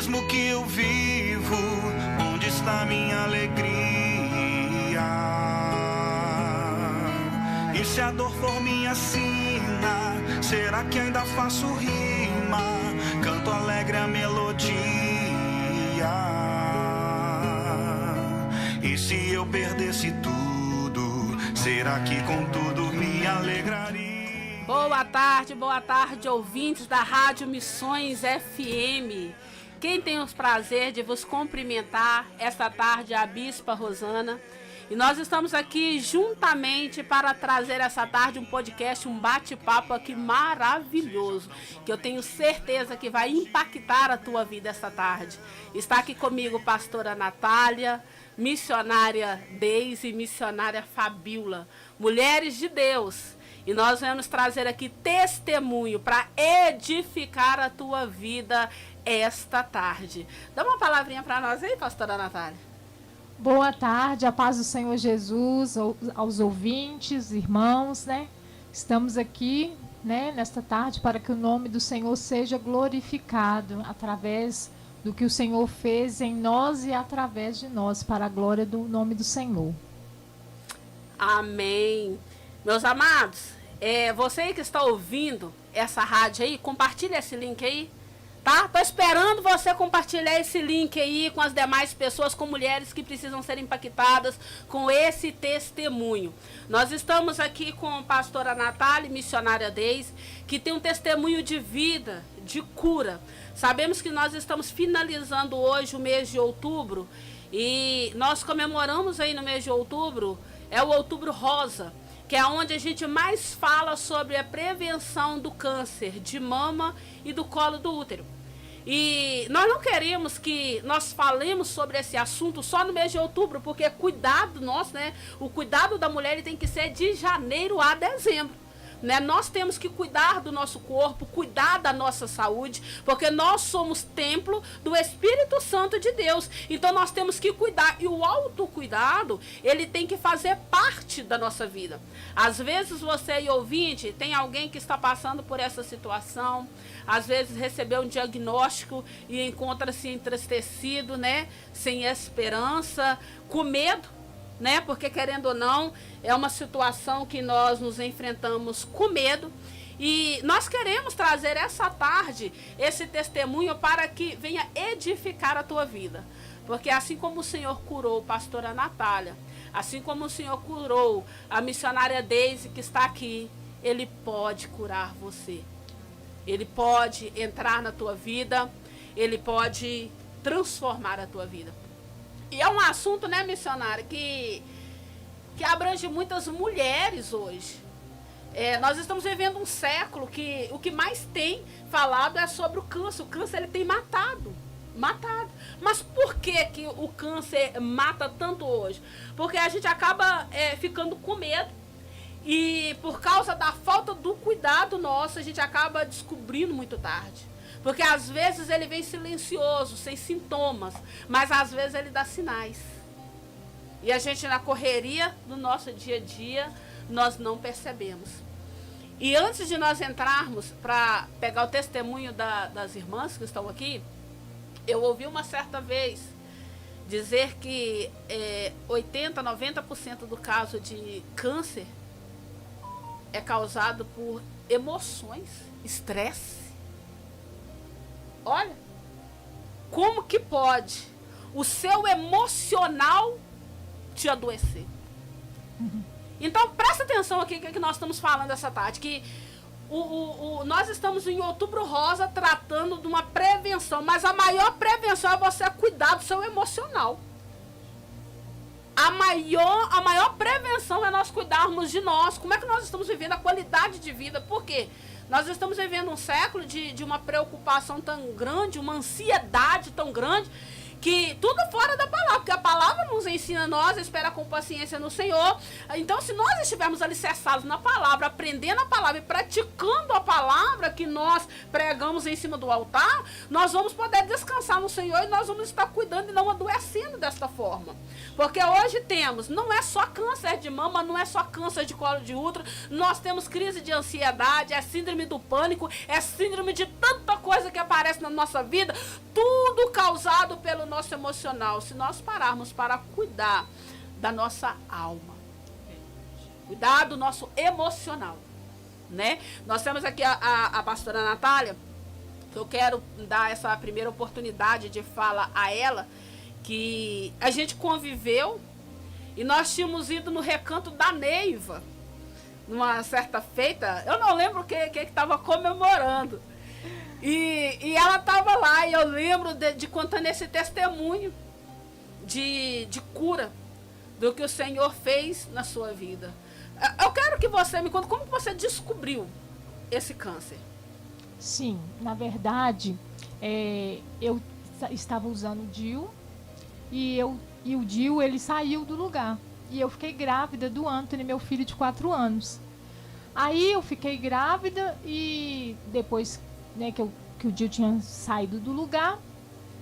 mesmo que eu vivo, onde está minha alegria? E se a dor for minha sina, será que ainda faço rima? Canto alegre a melodia. E se eu perdesse tudo, será que contudo me alegraria? Boa tarde, ouvintes da Rádio Missões FM. Quem tem o prazer de vos cumprimentar esta tarde é a Bispa Rosana. E nós estamos aqui juntamente para trazer essa tarde um podcast, um bate-papo aqui maravilhoso, que eu tenho certeza que vai impactar a tua vida esta tarde. Está aqui comigo pastora Natália, missionária Deise e missionária Fabiola, mulheres de Deus. E nós vamos trazer aqui testemunho para edificar a tua vida esta tarde. Dá uma palavrinha para nós aí, pastora Natália. Boa tarde, a paz do Senhor Jesus, aos ouvintes, irmãos, né? Estamos aqui, né, nesta tarde para que o nome do Senhor seja glorificado através do que o Senhor fez em nós e através de nós, para a glória do nome do Senhor. Amém. Meus amados, você que está ouvindo essa rádio aí, compartilha esse link aí, tá? Tô esperando você compartilhar esse link aí com as demais pessoas, com mulheres que precisam ser impactadas com esse testemunho. Nós estamos aqui com a pastora Natália, missionária Deise, que tem um testemunho de vida, de cura. Sabemos que nós estamos finalizando hoje o mês de outubro e nós comemoramos aí no mês de outubro, é o Outubro Rosa, que é onde a gente mais fala sobre a prevenção do câncer de mama e do colo do útero. E nós não queremos que nós falemos sobre esse assunto só no mês de outubro, porque cuidado nosso, né? O cuidado da mulher ele tem que ser de janeiro a dezembro. Né? Nós temos que cuidar do nosso corpo, cuidar da nossa saúde, porque nós somos templo do Espírito Santo de Deus. Então nós temos que cuidar, e o autocuidado, ele tem que fazer parte da nossa vida. Às vezes você e ouvinte, tem alguém que está passando por essa situação, às vezes recebeu um diagnóstico e encontra-se entristecido, né? Sem esperança, com medo, né? Porque querendo ou não, é uma situação que nós nos enfrentamos com medo. E nós queremos trazer essa tarde esse testemunho para que venha edificar a tua vida. Porque assim como o Senhor curou a pastora Natália, assim como o Senhor curou a missionária Deise que está aqui, Ele pode curar você. Ele pode entrar na tua vida, Ele pode transformar a tua vida. E é um assunto, né, missionária, que abrange muitas mulheres hoje. Nós estamos vivendo um século que o que mais tem falado é sobre o câncer. O câncer ele tem matado. Mas por que o câncer mata tanto hoje? Porque a gente acaba ficando com medo. E por causa da falta do cuidado nosso, a gente acaba descobrindo muito tarde. Porque às vezes ele vem silencioso, sem sintomas, mas às vezes ele dá sinais. E a gente na correria do nosso dia a dia, nós não percebemos. E antes de nós entrarmos para pegar o testemunho das irmãs que estão aqui, eu ouvi uma certa vez dizer que 80%, 90% do caso de câncer é causado por emoções, estresse. Olha, como que pode o seu emocional te adoecer? Então, presta atenção aqui que nós estamos falando essa tarde, que nós estamos em Outubro Rosa tratando de uma prevenção, mas a maior prevenção é você cuidar do seu emocional. A maior prevenção é nós cuidarmos de nós. Como é que nós estamos vivendo a qualidade de vida? Por quê? Nós estamos vivendo um século de uma preocupação tão grande, uma ansiedade tão grande, que tudo fora da palavra, porque a palavra nos ensina nós a esperar com paciência no Senhor. Então, se nós estivermos alicerçados na palavra, aprendendo a palavra e praticando a palavra que nós pregamos em cima do altar, nós vamos poder descansar no Senhor e nós vamos estar cuidando e não adoecendo desta forma. Porque hoje temos, não é só câncer de mama, não é só câncer de colo de útero, nós temos crise de ansiedade, síndrome do pânico, síndrome de tanta coisa que aparece na nossa vida, tudo causado pelo nosso emocional. Se nós pararmos para cuidar da nossa alma, cuidar do nosso emocional, né? Nós temos aqui a pastora Natália, que eu quero dar essa primeira oportunidade de fala a ela, que a gente conviveu e nós tínhamos ido no recanto da Neiva, numa certa feita, eu não lembro o que estava comemorando. E ela estava lá, e eu lembro de contando esse testemunho de cura, do que o Senhor fez na sua vida. Eu quero que você me conte como você descobriu esse câncer. Sim, na verdade, eu estava usando o DIU e o DIU ele saiu do lugar. E eu fiquei grávida do Anthony, meu filho de 4 anos. Aí eu fiquei grávida e depois, né, que o DIU tinha saído do lugar,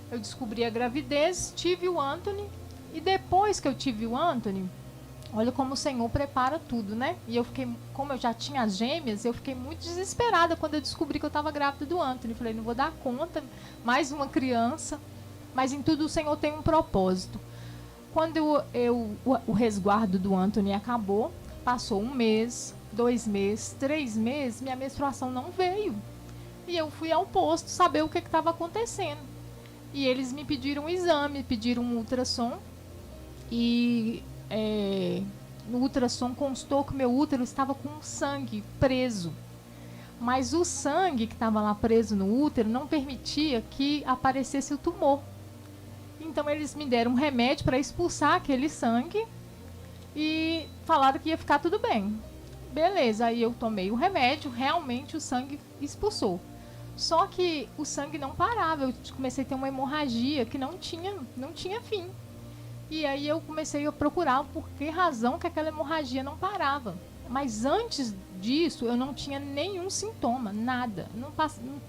eu descobri a gravidez, tive o Anthony. E depois que eu tive o Anthony, olha como o Senhor prepara tudo, né? E eu fiquei, como eu já tinha as gêmeas, eu fiquei muito desesperada quando eu descobri que eu estava grávida do Anthony. Falei, não vou dar conta, mais uma criança. Mas em tudo o Senhor tem um propósito. Quando o resguardo do Anthony acabou, passou 1 mês, 2 meses, 3 meses, minha menstruação não veio. E eu fui ao posto saber o que estava acontecendo. E eles me pediram um exame, pediram um ultrassom. E no ultrassom constou que meu útero estava com sangue preso. Mas o sangue que estava lá preso no útero não permitia que aparecesse o tumor. Então eles me deram um remédio para expulsar aquele sangue e falaram que ia ficar tudo bem. Beleza, aí eu tomei o remédio, realmente o sangue expulsou. Só que o sangue não parava, eu comecei a ter uma hemorragia que não tinha fim. E aí eu comecei a procurar por que razão que aquela hemorragia não parava. Mas antes disso, eu não tinha nenhum sintoma, nada. Não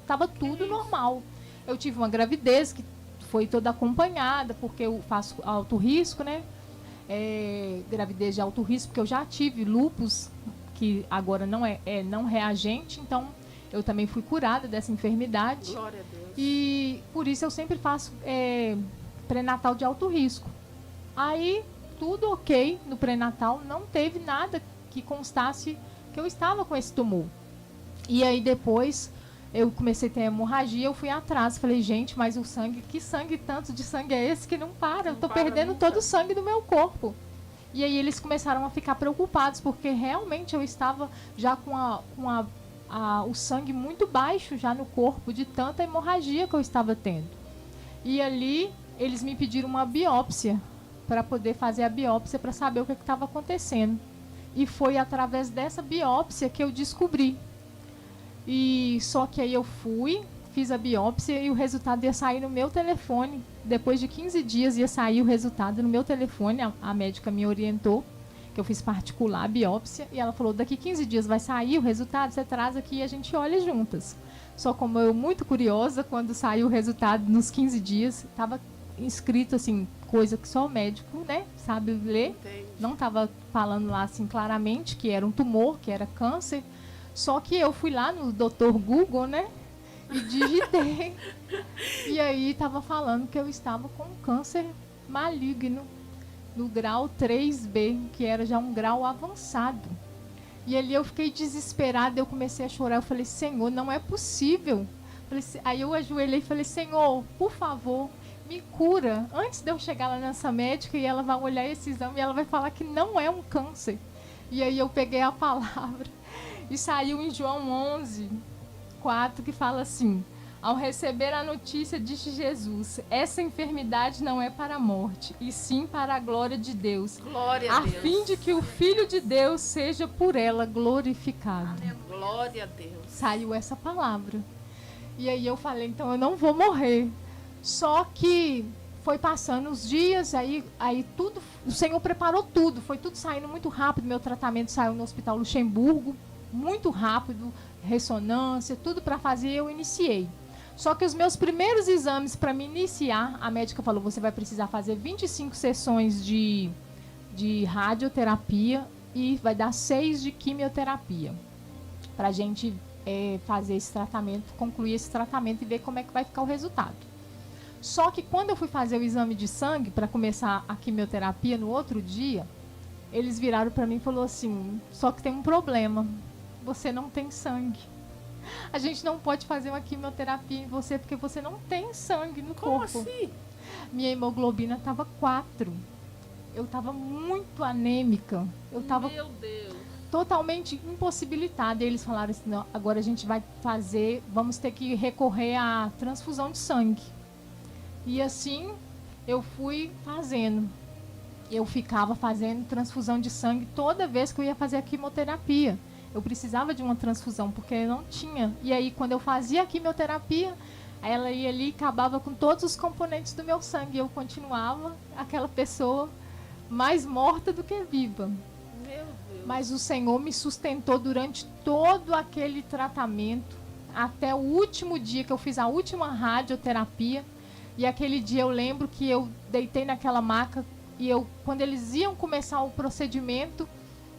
estava tudo normal. Eu tive uma gravidez que foi toda acompanhada, porque eu faço alto risco, né? Gravidez de alto risco, porque eu já tive lúpus, que agora não não reagente, então eu também fui curada dessa enfermidade. Glória a Deus. E por isso eu sempre faço pré-natal de alto risco. Aí, tudo ok no pré-natal, não teve nada que constasse que eu estava com esse tumor. E aí depois eu comecei a ter hemorragia, eu fui atrás, falei, gente, mas o sangue, que sangue, tanto de sangue é esse que não para? Eu tô perdendo todo o sangue do meu corpo. E aí eles começaram a ficar preocupados, porque realmente eu estava já com o sangue muito baixo já no corpo, de tanta hemorragia que eu estava tendo. E ali eles me pediram uma biópsia, para poder fazer a biópsia, para saber o que estava acontecendo. E foi através dessa biópsia que eu descobri. E só que aí eu fiz a biópsia e o resultado ia sair no meu telefone. Depois de 15 dias ia sair o resultado no meu telefone. A médica me orientou, que eu fiz particular a biópsia, e ela falou, daqui 15 dias vai sair o resultado, você traz aqui e a gente olha juntas. Só como eu, muito curiosa, quando saiu o resultado nos 15 dias, estava escrito assim, coisa que só o médico, né, sabe ler. Entendi. Não estava falando lá assim claramente que era um tumor, que era câncer. Só que eu fui lá no Dr. Google, né, e digitei. E aí estava falando que eu estava com câncer maligno no grau 3B, que era já um grau avançado. E ali eu fiquei desesperada, eu comecei a chorar, eu falei, Senhor, não é possível. Aí eu ajoelhei e falei, Senhor, por favor, me cura, antes de eu chegar lá nessa médica e ela vai olhar esse exame e ela vai falar que não é um câncer. E aí eu peguei a palavra e saiu em João 11:4, que fala assim, ao receber a notícia, disse Jesus, essa enfermidade não é para a morte, e sim para a glória de Deus. Glória a Deus. A fim de que o Filho de Deus seja por ela glorificado. Glória a Deus. Saiu essa palavra. E aí eu falei, então eu não vou morrer. Só que foi passando os dias, aí tudo, o Senhor preparou tudo, foi tudo saindo muito rápido. Meu tratamento saiu no Hospital Luxemburgo, muito rápido, ressonância, tudo para fazer, eu iniciei. Só que os meus primeiros exames para me iniciar, a médica falou, você vai precisar fazer 25 sessões de radioterapia e vai dar 6 de quimioterapia. Para a gente fazer esse tratamento, concluir esse tratamento e ver como é que vai ficar o resultado. Só que quando eu fui fazer o exame de sangue para começar a quimioterapia no outro dia, eles viraram para mim e falaram assim, só que tem um problema, você não tem sangue. A gente não pode fazer uma quimioterapia em você porque você não tem sangue no corpo. Como assim? Minha hemoglobina estava 4. Eu estava muito anêmica. Eu estava Meu Deus. totalmente impossibilitada. E eles falaram assim, não, agora a gente vai fazer, vamos ter que recorrer à transfusão de sangue. E assim eu fui fazendo. Eu ficava fazendo transfusão de sangue toda vez que eu ia fazer a quimioterapia. Eu precisava de uma transfusão, porque eu não tinha. E aí, quando eu fazia a quimioterapia, ela ia ali e acabava com todos os componentes do meu sangue. E eu continuava aquela pessoa mais morta do que viva. Meu Deus. Mas o Senhor me sustentou durante todo aquele tratamento, até o último dia que eu fiz a última radioterapia. E aquele dia eu lembro que eu deitei naquela maca e quando eles iam começar o procedimento,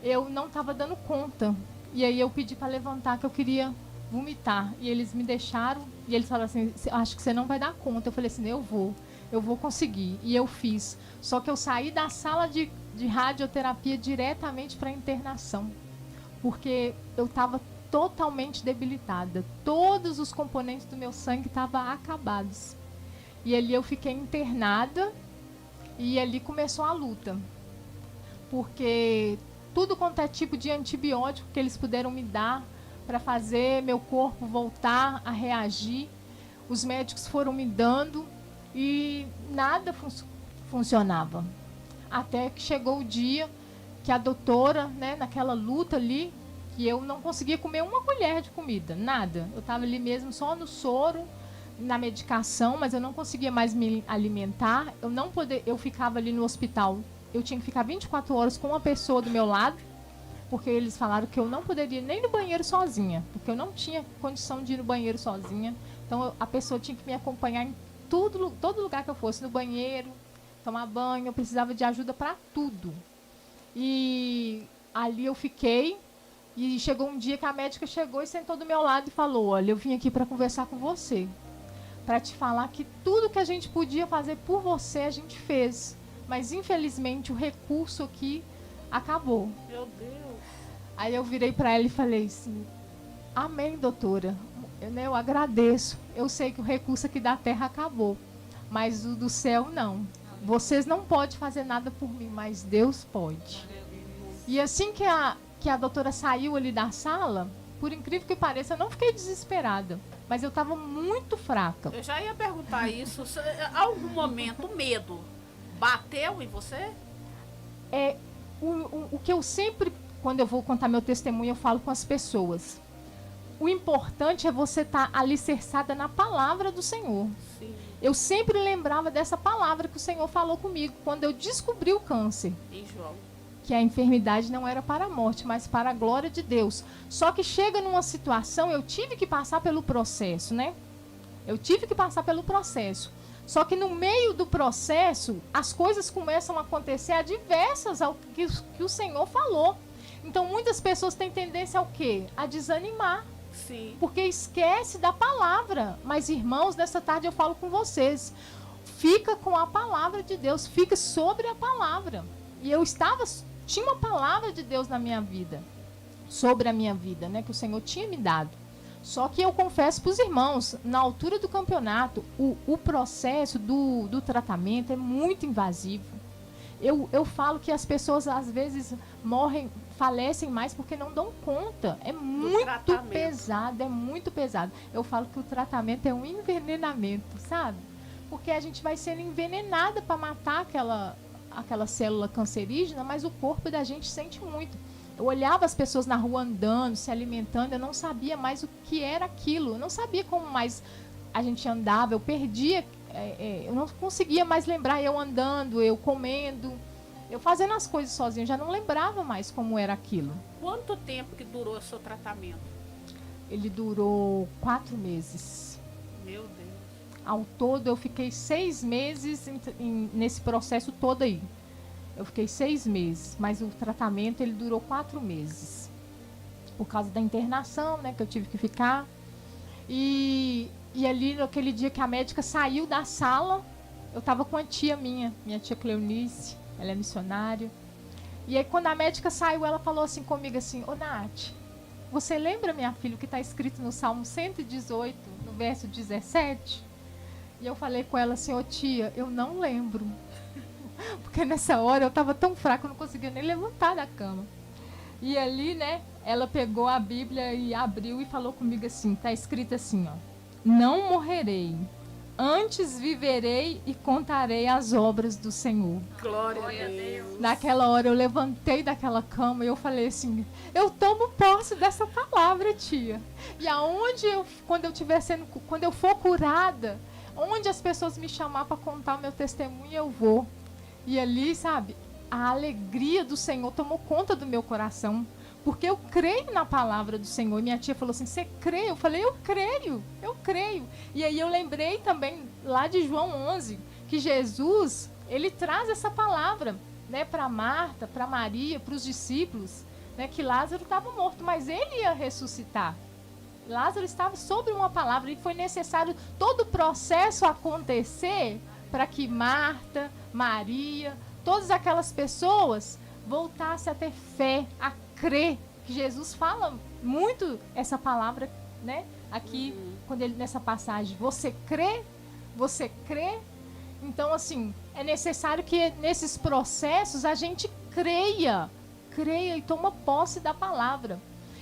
eu não estava dando conta. E aí eu pedi para levantar, que eu queria vomitar. E eles me deixaram, e eles falaram assim, acho que você não vai dar conta. Eu falei assim, eu vou conseguir. E eu fiz. Só que eu saí da sala de radioterapia diretamente para a internação. Porque eu estava totalmente debilitada. Todos os componentes do meu sangue estavam acabados. E ali eu fiquei internada, e ali começou a luta. Porque tudo quanto é tipo de antibiótico que eles puderam me dar para fazer meu corpo voltar a reagir, os médicos foram me dando e nada funcionava. Até que chegou o dia que a doutora, né, naquela luta ali, que eu não conseguia comer uma colher de comida, nada. Eu estava ali mesmo só no soro, na medicação, mas eu não conseguia mais me alimentar. Eu ficava ali no hospital. Eu tinha que ficar 24 horas com uma pessoa do meu lado, porque eles falaram que eu não poderia nem ir no banheiro sozinha, porque eu não tinha condição de ir no banheiro sozinha. Então a pessoa tinha que me acompanhar em todo lugar que eu fosse, no banheiro, tomar banho, eu precisava de ajuda para tudo. E ali eu fiquei, e chegou um dia que a médica chegou e sentou do meu lado e falou, olha, eu vim aqui para conversar com você, para te falar que tudo que a gente podia fazer por você, a gente fez. Mas, infelizmente, o recurso aqui acabou. Meu Deus. Aí eu virei para ela e falei assim, amém, doutora. Eu agradeço. Eu sei que o recurso aqui da terra acabou, mas o do céu não. Vocês não podem fazer nada por mim, mas Deus pode. E assim que a doutora saiu ali da sala, por incrível que pareça, eu não fiquei desesperada, mas eu estava muito fraca. Eu já ia perguntar isso. Algum momento, o medo bateu em você? O que eu sempre, quando eu vou contar meu testemunho, eu falo com as pessoas. O importante é você estar alicerçada na palavra do Senhor. Sim. Eu sempre lembrava dessa palavra que o Senhor falou comigo quando eu descobri o câncer. Em João. Que a enfermidade não era para a morte, mas para a glória de Deus. Só que chega numa situação, eu tive que passar pelo processo, né? Eu tive que passar pelo processo. Só que no meio do processo, as coisas começam a acontecer adversas ao que o Senhor falou. Então, muitas pessoas têm tendência ao quê? A desanimar. Sim. Porque esquece da palavra. Mas, irmãos, nessa tarde eu falo com vocês. Fica com a palavra de Deus. Fica sobre a palavra. E eu tinha uma palavra de Deus na minha vida. Sobre a minha vida, né? Que o Senhor tinha me dado. Só que eu confesso para os irmãos, na altura do campeonato, o processo do tratamento é muito invasivo. Eu falo que as pessoas, às vezes, falecem mais porque não dão conta. É muito pesado, é muito pesado. Eu falo que o tratamento é um envenenamento, sabe? Porque a gente vai sendo envenenada para matar aquela célula cancerígena, mas o corpo da gente sente muito. Eu olhava as pessoas na rua andando, se alimentando, eu não sabia mais o que era aquilo. Eu não sabia como mais a gente andava, eu perdia, eu não conseguia mais lembrar, eu andando, eu comendo, eu fazendo as coisas sozinha, eu já não lembrava mais como era aquilo. Quanto tempo que durou o seu tratamento? Ele durou 4 meses. Meu Deus. Ao todo, eu fiquei 6 meses nesse processo todo aí. Eu fiquei 6 meses, mas o tratamento ele durou 4 meses. Por causa da internação, né, que eu tive que ficar. E E ali, naquele dia que a médica saiu da sala, eu estava com a tia minha tia Cleonice, ela é missionária. E aí, quando a médica saiu, ela falou assim comigo assim: ô Nath, você lembra, minha filha, o que está escrito no Salmo 118, no verso 17? E eu falei com ela assim: ô tia, eu não lembro. Porque nessa hora eu estava tão fraca, eu não conseguia nem levantar da cama. E ali, né, ela pegou a Bíblia e abriu e falou comigo assim, está escrito assim, ó: não morrerei, antes viverei e contarei as obras do Senhor. Glória a Deus. Naquela hora eu levantei daquela cama e eu falei assim: eu tomo posse dessa palavra, tia. E aonde quando eu for curada, onde as pessoas me chamar para contar o meu testemunho, eu vou. E ali, sabe, a alegria do Senhor tomou conta do meu coração, porque eu creio na palavra do Senhor. E minha tia falou assim: você crê? Eu falei: eu creio. E aí eu lembrei também lá de João 11, que Jesus, ele traz essa palavra, né, para Marta, para Maria, para os discípulos, né, que Lázaro estava morto, mas ele ia ressuscitar. Lázaro estava sobre uma palavra e foi necessário todo o processo acontecer para que Marta, Maria, todas aquelas pessoas voltassem a ter fé, a crer. Que Jesus fala muito essa palavra, né? Aqui, quando ele, nessa passagem, você crê? Você crê? Então, assim, é necessário que nesses processos a gente creia e toma posse da palavra.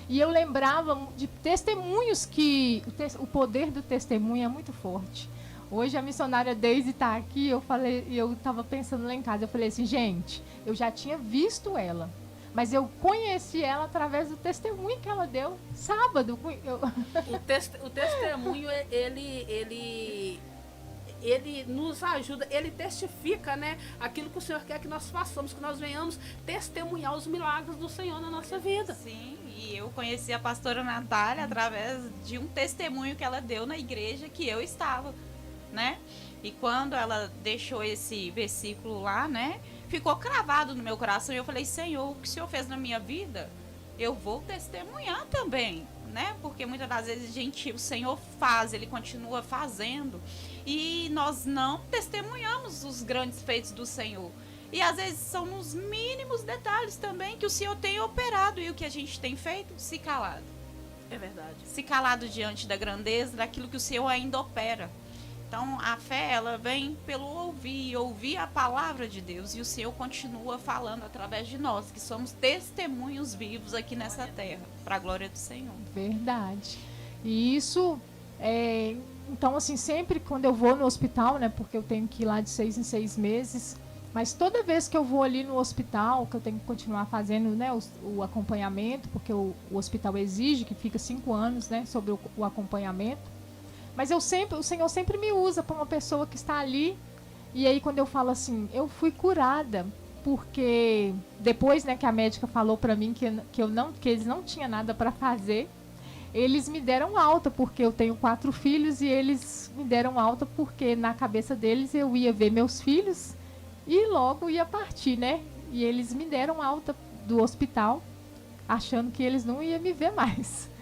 E eu lembrava de testemunhos que o poder do testemunho é muito forte. Hoje a missionária Deise está aqui, eu estava pensando lá em casa, eu falei assim: gente, eu já tinha visto ela, mas eu conheci ela através do testemunho que ela deu sábado. O testemunho, ele nos ajuda, ele testifica, né, aquilo que o Senhor quer que nós façamos, que nós venhamos testemunhar os milagres do Senhor na nossa vida. Sim, e eu conheci a pastora Natália através de um testemunho que ela deu na igreja que eu estava, né? E quando ela deixou esse versículo lá, né, ficou cravado no meu coração. E eu falei: Senhor, o que o Senhor fez na minha vida, eu vou testemunhar também, né? Porque muitas das vezes, o Senhor faz, Ele continua fazendo, e nós não testemunhamos os grandes feitos do Senhor. E às vezes são nos mínimos detalhes também que o Senhor tem operado, e o que a gente tem feito? Se calado. É verdade. Se calado diante da grandeza, daquilo que o Senhor ainda opera. Então, a fé, ela vem pelo ouvir a palavra de Deus. E o Senhor continua falando através de nós, que somos testemunhos vivos aqui nessa terra, para a glória do Senhor. Verdade. E isso, então, assim, sempre quando eu vou no hospital, né, porque eu tenho que ir lá de 6 em 6 meses, mas toda vez que eu vou ali no hospital, que eu tenho que continuar fazendo, né, o acompanhamento, porque o hospital exige que fica 5 anos, né, sobre o acompanhamento. Mas o Senhor sempre me usa para uma pessoa que está ali. E aí quando eu falo assim, eu fui curada, porque depois, né, que a médica falou para mim que eles não tinham nada para fazer, eles me deram alta, porque eu tenho 4 filhos, e eles me deram alta porque na cabeça deles eu ia ver meus filhos e logo ia partir, né? E eles me deram alta do hospital, achando que eles não iam me ver mais.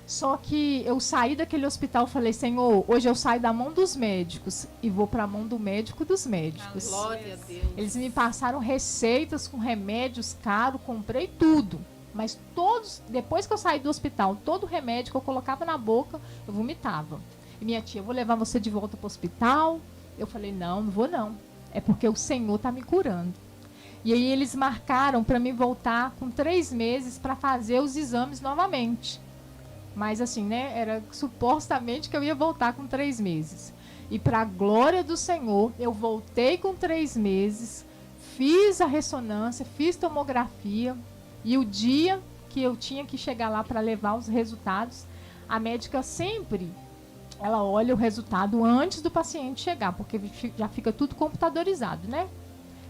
Só que eu saí daquele hospital e falei: Senhor, hoje eu saio da mão dos médicos e vou para a mão do médico dos médicos. Glória a Deus. Eles me passaram receitas com remédios caros, comprei tudo. Mas todos, depois que eu saí do hospital, todo remédio que eu colocava na boca, eu vomitava. E minha tia: eu vou levar você de volta para o hospital. Eu falei: não vou não. É porque o Senhor está me curando. E aí eles marcaram para mim voltar com 3 meses para fazer os exames novamente. Mas assim, né, era supostamente que eu ia voltar com 3 meses. E para a glória do Senhor, eu voltei com 3 meses, fiz a ressonância, fiz tomografia. E o dia que eu tinha que chegar lá para levar os resultados, a médica sempre, ela olha o resultado antes do paciente chegar, porque já fica tudo computadorizado, né?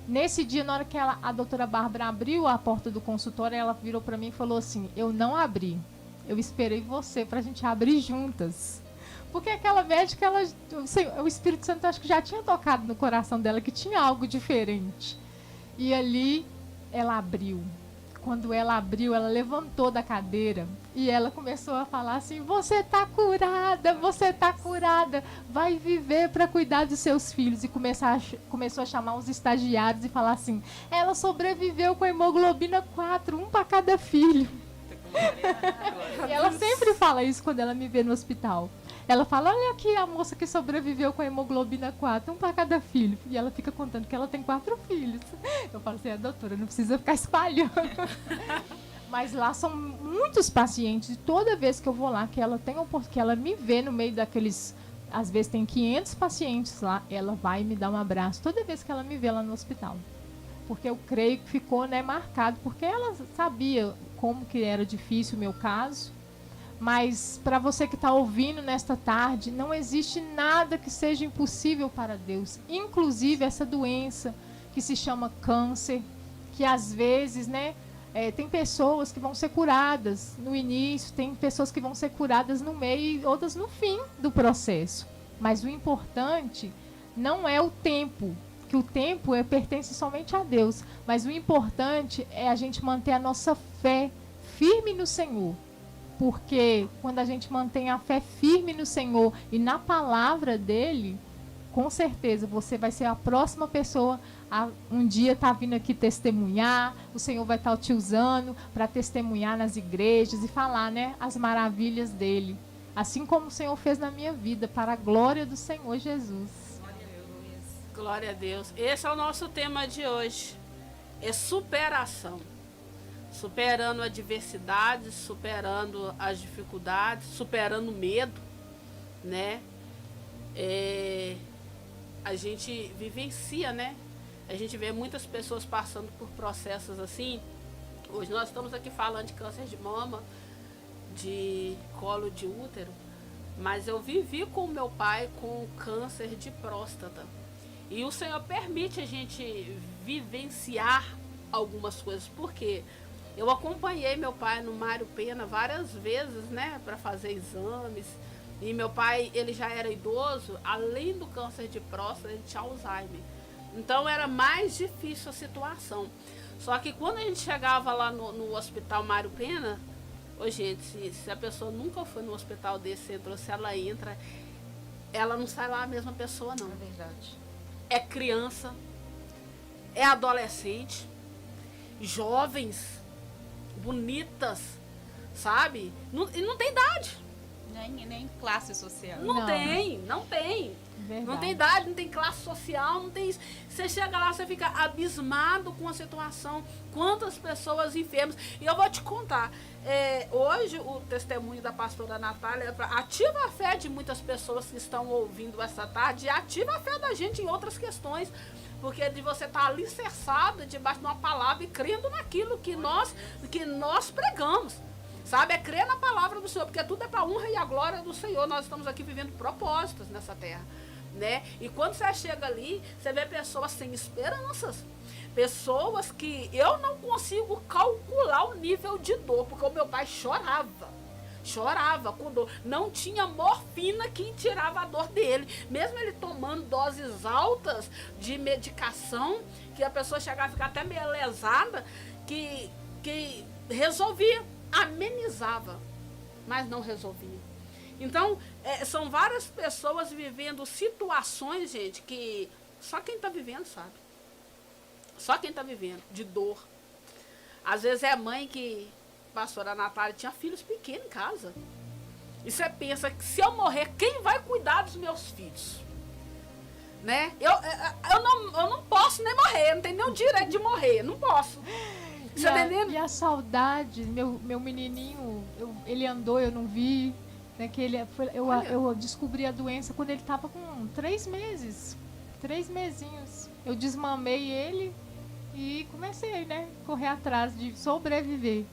Nesse dia, na hora que a doutora Bárbara abriu a porta do consultório, ela virou para mim e falou assim: eu não abri. Eu esperei você para a gente abrir juntas. Porque aquela médica, o Espírito Santo acho que já tinha tocado no coração dela que tinha algo diferente. E ali ela abriu. quando ela abriu, ela levantou da cadeira e ela começou a falar assim: você tá curada, vai viver para cuidar dos seus filhos. E começou a chamar os estagiários e falar assim: ela sobreviveu com a hemoglobina 4, um para cada filho. E ela sempre fala isso quando ela me vê no hospital. Ela fala: olha aqui a moça que sobreviveu com a hemoglobina 4, um para cada filho. E ela fica contando que ela tem 4 filhos. Eu falo assim: doutora, não precisa ficar espalhando. Mas lá são muitos pacientes. E toda vez que eu vou lá, que ela me vê no meio daqueles... Às vezes tem 500 pacientes lá, ela vai me dar um abraço. Toda vez que ela me vê lá no hospital. Porque eu creio que ficou, né, marcado. Porque ela sabia como que era difícil o meu caso. Mas para você que está ouvindo nesta tarde, não existe nada que seja impossível para Deus. Inclusive essa doença que se chama câncer, que às vezes, né, tem pessoas que vão ser curadas no início, tem pessoas que vão ser curadas no meio e outras no fim do processo. Mas o importante não é o tempo, que o tempo pertence somente a Deus. Mas o importante é a gente manter a nossa fé firme no Senhor. Porque quando a gente mantém a fé firme no Senhor e na palavra dele, com certeza você vai ser a próxima pessoa a um dia estar vindo aqui testemunhar. O Senhor vai estar te usando para testemunhar nas igrejas e falar, né, as maravilhas dele. Assim como o Senhor fez na minha vida, para a glória do Senhor Jesus. Glória a Deus. Esse é o nosso tema de hoje. É superação. Superando adversidades, superando as dificuldades, superando o medo, né? A gente vivencia, né? A gente vê muitas pessoas passando por processos assim. Hoje nós estamos aqui falando de câncer de mama, de colo de útero, mas eu vivi com o meu pai com câncer de próstata. E o Senhor permite a gente vivenciar algumas coisas, porque eu acompanhei meu pai no Mário Pena várias vezes, né, para fazer exames. E meu pai, ele já era idoso, além do câncer de próstata, ele tinha Alzheimer. Então era mais difícil a situação. Só que quando a gente chegava lá no hospital Mário Pena, gente, se a pessoa nunca foi no hospital desse, entrou, se ela entra, ela não sai lá a mesma pessoa, não. É verdade. É criança, é adolescente, jovens, bonitas, sabe? E não tem idade. Nem classe social. Não tem. Verdade. Não tem idade, não tem classe social, não tem isso. Você chega lá, você fica abismado com a situação. Quantas pessoas enfermas. E eu vou te contar, hoje o testemunho da pastora Natália ativa a fé de muitas pessoas que estão ouvindo essa tarde e ativa a fé da gente em outras questões. Porque de você estar alicerçado debaixo de uma palavra e crendo naquilo que nós pregamos. Sabe, é crer na palavra do Senhor, porque tudo é para a honra e a glória do Senhor. Nós estamos aqui vivendo propósitos nessa terra, né? E quando você chega ali, você vê pessoas sem esperanças. Pessoas que eu não consigo calcular o nível de dor, porque o meu pai chorava com dor. Não tinha morfina que tirava a dor dele. Mesmo ele tomando doses altas de medicação, que a pessoa chegava a ficar até meio lesada, que resolvia. Amenizava, mas não resolvia. Então, são várias pessoas vivendo situações, gente, que só quem está vivendo sabe. Só quem está vivendo, de dor. Às vezes é mãe que, pastora Natália, tinha filhos pequenos em casa. E você pensa que se eu morrer, quem vai cuidar dos meus filhos? Né? Eu não posso nem morrer, não tenho nem o direito de morrer, não posso. E a saudade, meu menininho, ele andou, eu não vi, né, que eu descobri a doença quando ele estava com 3 meses, 3 mesinhos. Eu desmamei ele e comecei, né, correr atrás de sobreviver.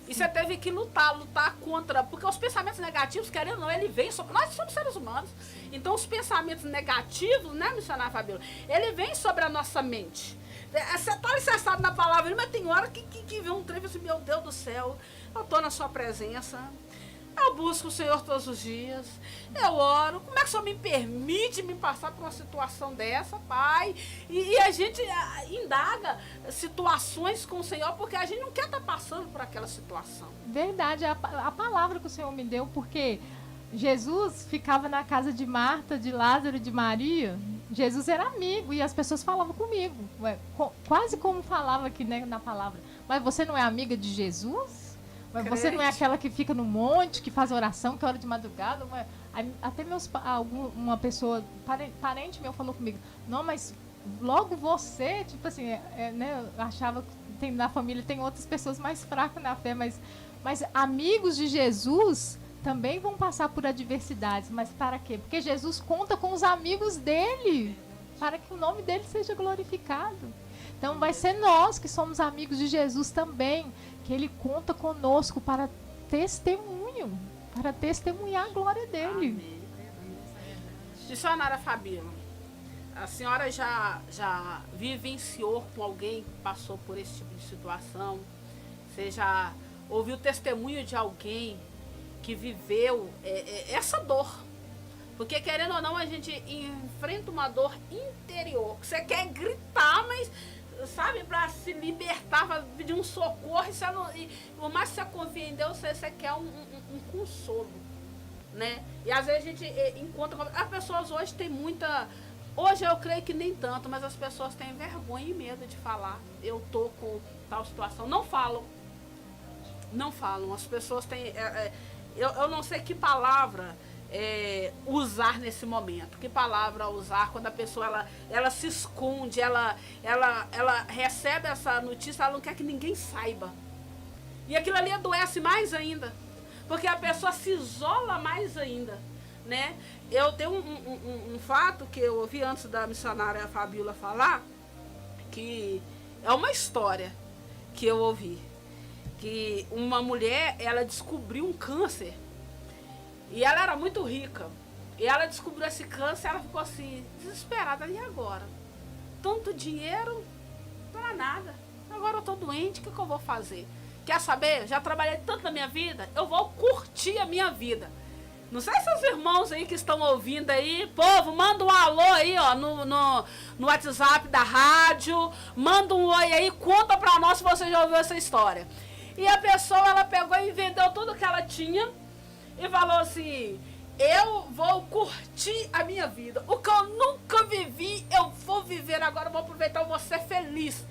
E você teve que lutar contra, porque os pensamentos negativos, querendo ou não, ele vem sobre, nós somos seres humanos, então os pensamentos negativos, né, missionário Fabíola, ele vem sobre a nossa mente. Você está alicerçado na palavra, mas tem hora que vem um trem assim, meu Deus do céu, eu estou na sua presença. Eu busco o Senhor todos os dias. Eu oro. Como é que o Senhor me permite me passar por uma situação dessa, Pai? E a gente indaga situações com o Senhor porque a gente não quer estar passando por aquela situação. Verdade, a palavra que o Senhor me deu, porque Jesus ficava na casa de Marta, de Lázaro e de Maria. Jesus era amigo e as pessoas falavam comigo. Quase como falava aqui, né, na palavra. Mas você não é amiga de Jesus? Mas você não é aquela que fica no monte, que faz oração, que ora de madrugada? Até uma pessoa, parente meu, falou comigo: não, mas logo você, tipo assim, né, eu achava que na família tem outras pessoas mais fracas na fé, mas amigos de Jesus também vão passar por adversidades. Mas para quê? Porque Jesus conta com os amigos dele, para que o nome dele seja glorificado. Então vai ser nós que somos amigos de Jesus também, que ele conta conosco para testemunho, para testemunhar a glória dele. Amém. Missionária Fabíola, a senhora já vivenciou com alguém que passou por esse tipo de situação? Você já ouviu o testemunho de alguém que viveu essa dor? Porque, querendo ou não, a gente enfrenta uma dor interior. Você quer gritar, mas, sabe, para se libertar, para pedir um socorro, e por mais que você confie em Deus, você quer um consolo, né? E às vezes a gente encontra... As pessoas hoje têm muita... Hoje eu creio que nem tanto, mas as pessoas têm vergonha e medo de falar: eu tô com tal situação. Não falam. Não falam. As pessoas têm... Eu não sei que palavra usar nesse momento. Que palavra usar quando a pessoa ela se esconde, ela recebe essa notícia, ela não quer que ninguém saiba. E aquilo ali adoece mais ainda, porque a pessoa se isola mais ainda, né? Eu tenho um fato que eu ouvi antes da missionária Fabíola falar, que é uma história que eu ouvi, que uma mulher, ela descobriu um câncer. E ela era muito rica. E ela descobriu esse câncer, ela ficou assim, desesperada. E agora? Tanto dinheiro para nada. Agora eu tô doente, o que eu vou fazer? Quer saber? Já trabalhei tanto na minha vida, eu vou curtir a minha vida. Não sei se os irmãos aí que estão ouvindo aí, povo, manda um alô aí, ó, no WhatsApp da rádio. Manda um oi aí, conta pra nós se você já ouviu essa história. E a pessoa, ela pegou e vendeu tudo que ela tinha e falou assim: eu vou curtir a minha vida. O que eu nunca vivi, eu vou viver agora, eu vou aproveitar, eu vou ser feliz.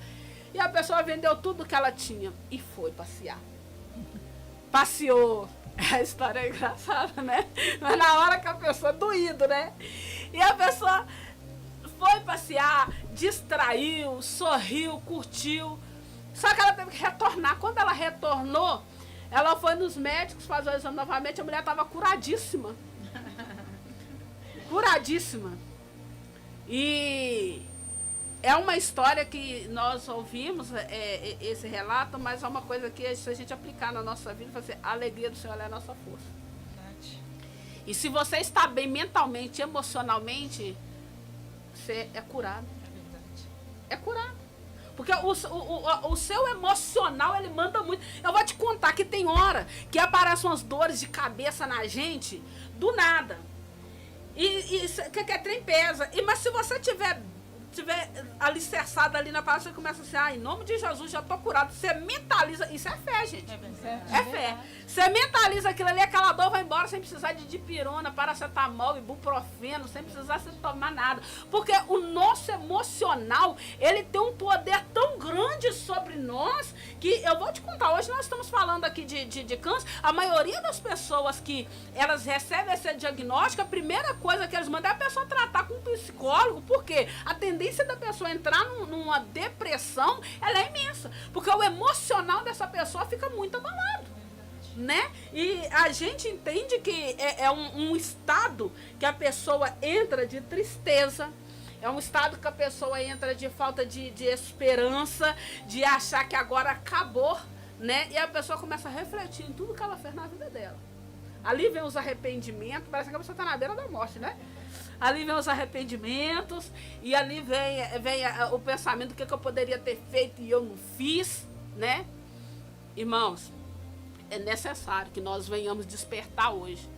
E a pessoa vendeu tudo que ela tinha e foi passear. Passeou. A história é engraçada, né? Mas na hora que a pessoa, doído, né? E a pessoa foi passear, distraiu, sorriu, curtiu. Só que ela teve que retornar. Quando ela retornou, ela foi nos médicos fazer o exame novamente, a mulher estava curadíssima. Curadíssima. E é uma história que nós ouvimos, esse relato, mas é uma coisa que, se a gente aplicar na nossa vida, fazer a alegria do Senhor é a nossa força. Verdade. E se você está bem mentalmente, emocionalmente, você é curado. É verdade. É curado. Porque o seu emocional, ele manda muito. Eu vou te contar que tem hora que aparecem umas dores de cabeça na gente, do nada. Que trem pesa. Mas se você tiver alicerçado ali na palavra, você começa assim: em nome de Jesus, já tô curado. Você mentaliza. Isso é fé, gente. É fé. Você mentaliza aquilo ali, aquela dor vai embora sem precisar de dipirona, paracetamol, ibuprofeno, sem precisar se tomar nada. Porque o nosso emocional, ele tem um poder tão grande sobre nós, que eu vou te contar, hoje nós estamos falando aqui de câncer. A maioria das pessoas que elas recebem esse diagnóstico, a primeira coisa que eles mandam é a pessoa tratar com um psicólogo, porque a tendência da pessoa entrar numa depressão, ela é imensa, porque o emocional dessa pessoa fica muito abalado, né? E a gente entende que é um estado que a pessoa entra de tristeza, é um estado que a pessoa entra de falta de esperança, de achar que agora acabou, né? E a pessoa começa a refletir em tudo que ela fez na vida dela. Ali vem os arrependimentos, parece que a pessoa está na beira da morte, né? Ali vem os arrependimentos, e ali vem o pensamento do que eu poderia ter feito e eu não fiz, né? Irmãos, é necessário que nós venhamos despertar hoje,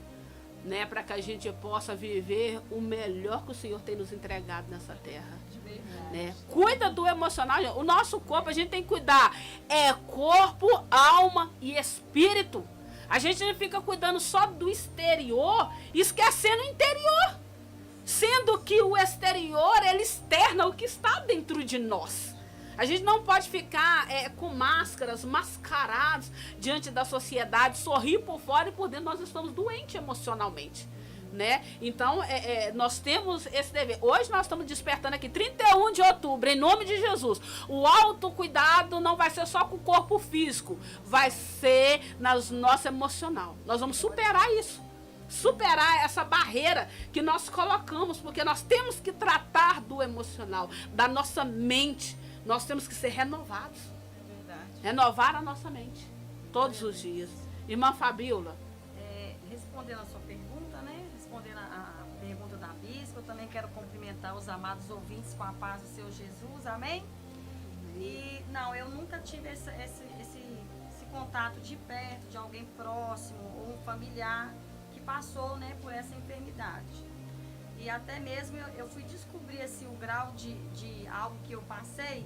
né, para que a gente possa viver o melhor que o Senhor tem nos entregado nessa terra. Né? Cuida do emocional. O nosso corpo a gente tem que cuidar. É corpo, alma e espírito. A gente não fica cuidando só do exterior, esquecendo o interior. Sendo que o exterior, ele externa o que está dentro de nós. A gente não pode ficar com máscaras, mascarados diante da sociedade, sorrir por fora e por dentro nós estamos doentes emocionalmente. Né? Então, nós temos esse dever. Hoje nós estamos despertando aqui, 31 de outubro, em nome de Jesus. O autocuidado não vai ser só com o corpo físico, vai ser no nosso emocional. Nós vamos superar isso. Superar essa barreira que nós colocamos, porque nós temos que tratar do emocional, da nossa mente. Nós temos que ser renovados. É verdade. Renovar a nossa mente, todos os dias. Irmã Fabíola. Respondendo a sua pergunta, né? Respondendo a pergunta da bispa, eu também quero cumprimentar os amados ouvintes com a paz do Senhor Jesus, amém? E não, eu nunca tive esse contato de perto, de alguém próximo ou um familiar que passou, né, por essa enfermidade. E até mesmo eu fui descobrir assim, o grau de algo que eu passei.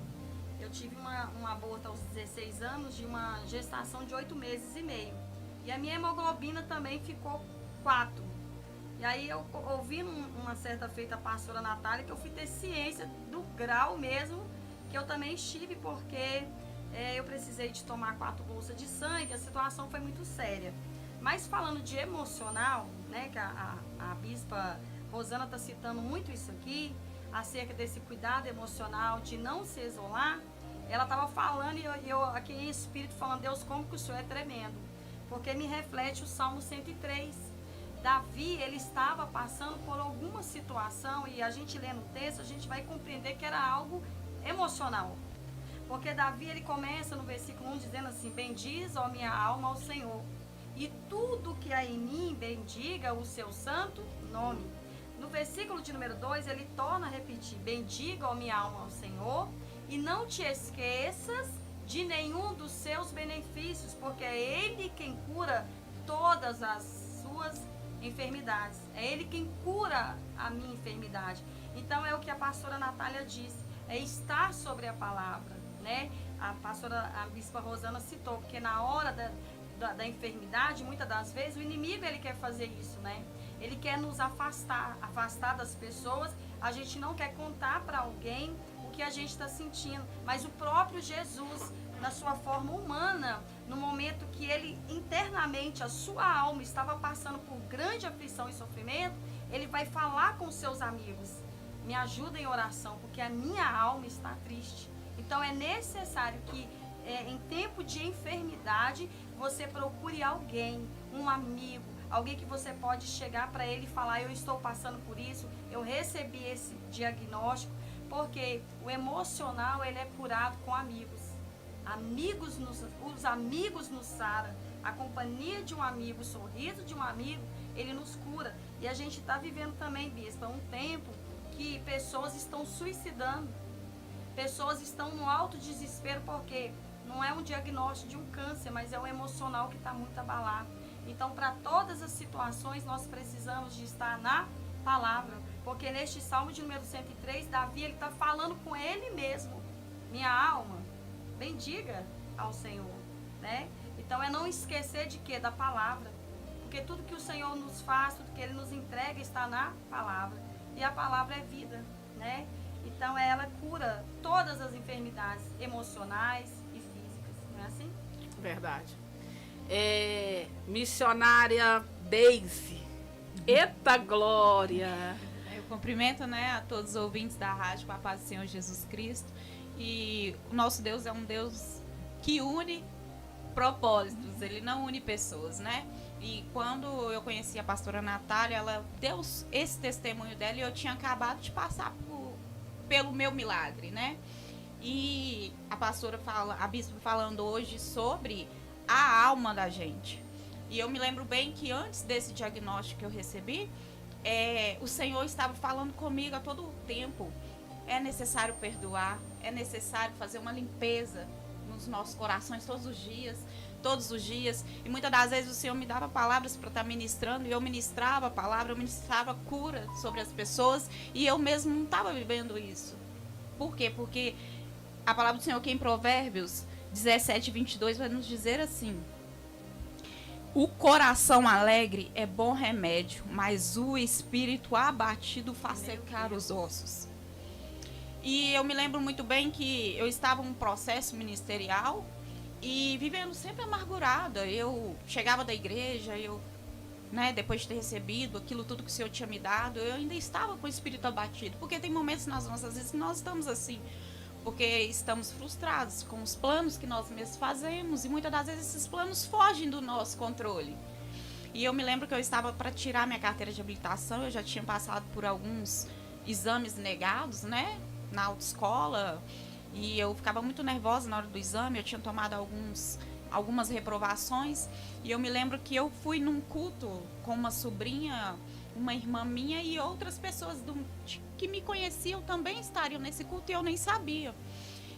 Eu tive um aborto aos 16 anos de uma gestação de 8 meses e meio. E a minha hemoglobina também ficou 4. E aí eu ouvi uma certa feita a pastora Natália que eu fui ter ciência do grau mesmo que eu também estive, porque eu precisei de tomar 4 bolsas de sangue, a situação foi muito séria. Mas falando de emocional, né, que a bispa Rosana está citando muito isso aqui, acerca desse cuidado emocional, de não se isolar, ela estava falando e eu aqui em espírito falando, Deus, como que o Senhor é tremendo. Porque me reflete o Salmo 103. Davi, ele estava passando por alguma situação e a gente lendo o texto, a gente vai compreender que era algo emocional. Porque Davi, ele começa no versículo 1 dizendo assim, bendiz, ó minha alma, ao Senhor, e tudo que há em mim bendiga o seu santo nome. No versículo de número 2, ele torna a repetir, bendiga, ó minha alma, ao Senhor, e não te esqueças de nenhum dos seus benefícios, porque é Ele quem cura todas as suas enfermidades. É Ele quem cura a minha enfermidade. Então é o que a pastora Natália disse, é estar sobre a palavra, né? A bispa Rosana citou, porque na hora da enfermidade, muitas das vezes, o inimigo ele quer fazer isso, né? Ele quer nos afastar das pessoas. A gente não quer contar para alguém que a gente está sentindo, mas o próprio Jesus, na sua forma humana, no momento que ele internamente, a sua alma estava passando por grande aflição e sofrimento, ele vai falar com seus amigos, me ajuda em oração, porque a minha alma está triste. Então é necessário que em tempo de enfermidade você procure alguém, um amigo, alguém que você pode chegar para ele e falar, eu estou passando por isso, eu recebi esse diagnóstico. Porque o emocional, ele é curado com amigos. Os amigos nos saram. A companhia de um amigo, o sorriso de um amigo, ele nos cura. E a gente está vivendo também, bispa, um tempo que pessoas estão suicidando. Pessoas estão no alto desespero, porque não é um diagnóstico de um câncer, mas é o emocional que está muito abalado. Então, para todas as situações, nós precisamos de estar na palavra. Porque neste Salmo de número 103, Davi ele está falando com ele mesmo. Minha alma, bendiga ao Senhor, né? Então é não esquecer de quê? Da palavra. Porque tudo que o Senhor nos faz, tudo que Ele nos entrega está na palavra. E a palavra é vida, né? Então ela cura todas as enfermidades emocionais e físicas, não é assim? Verdade. Missionária Deise. Eita glória! Eu cumprimento, né, a todos os ouvintes da rádio com a paz do Senhor Jesus Cristo. E o nosso Deus é um Deus que une propósitos, Ele não une pessoas, né? E quando eu conheci a pastora Natália, ela deu esse testemunho dela e eu tinha acabado de passar pelo meu milagre, né? E a bispa falando hoje sobre a alma da gente. E eu me lembro bem que antes desse diagnóstico que eu recebi, o Senhor estava falando comigo a todo o tempo. É necessário perdoar, é necessário fazer uma limpeza nos nossos corações todos os dias. todos os dias. E muitas das vezes o Senhor me dava palavras para estar ministrando, e eu ministrava a palavra, eu ministrava cura sobre as pessoas, e eu mesmo não estava vivendo isso. Por quê? Porque a palavra do Senhor aqui em Provérbios 17:22 vai nos dizer assim: o coração alegre é bom remédio, mas o espírito abatido faz secar os ossos. E eu me lembro muito bem que eu estava em um processo ministerial e vivendo sempre amargurada. Eu chegava da igreja, depois de ter recebido aquilo tudo que o Senhor tinha me dado, eu ainda estava com o espírito abatido. Porque tem momentos nas nossas vidas que nós estamos assim, porque estamos frustrados com os planos que nós mesmos fazemos, e muitas das vezes esses planos fogem do nosso controle. E eu me lembro que eu estava para tirar minha carteira de habilitação, eu já tinha passado por alguns exames negados, né, na autoescola, e eu ficava muito nervosa na hora do exame, eu tinha tomado algumas reprovações, e eu me lembro que eu fui num culto com uma sobrinha, uma irmã minha, e outras pessoas que me conheciam também estariam nesse culto, e eu nem sabia.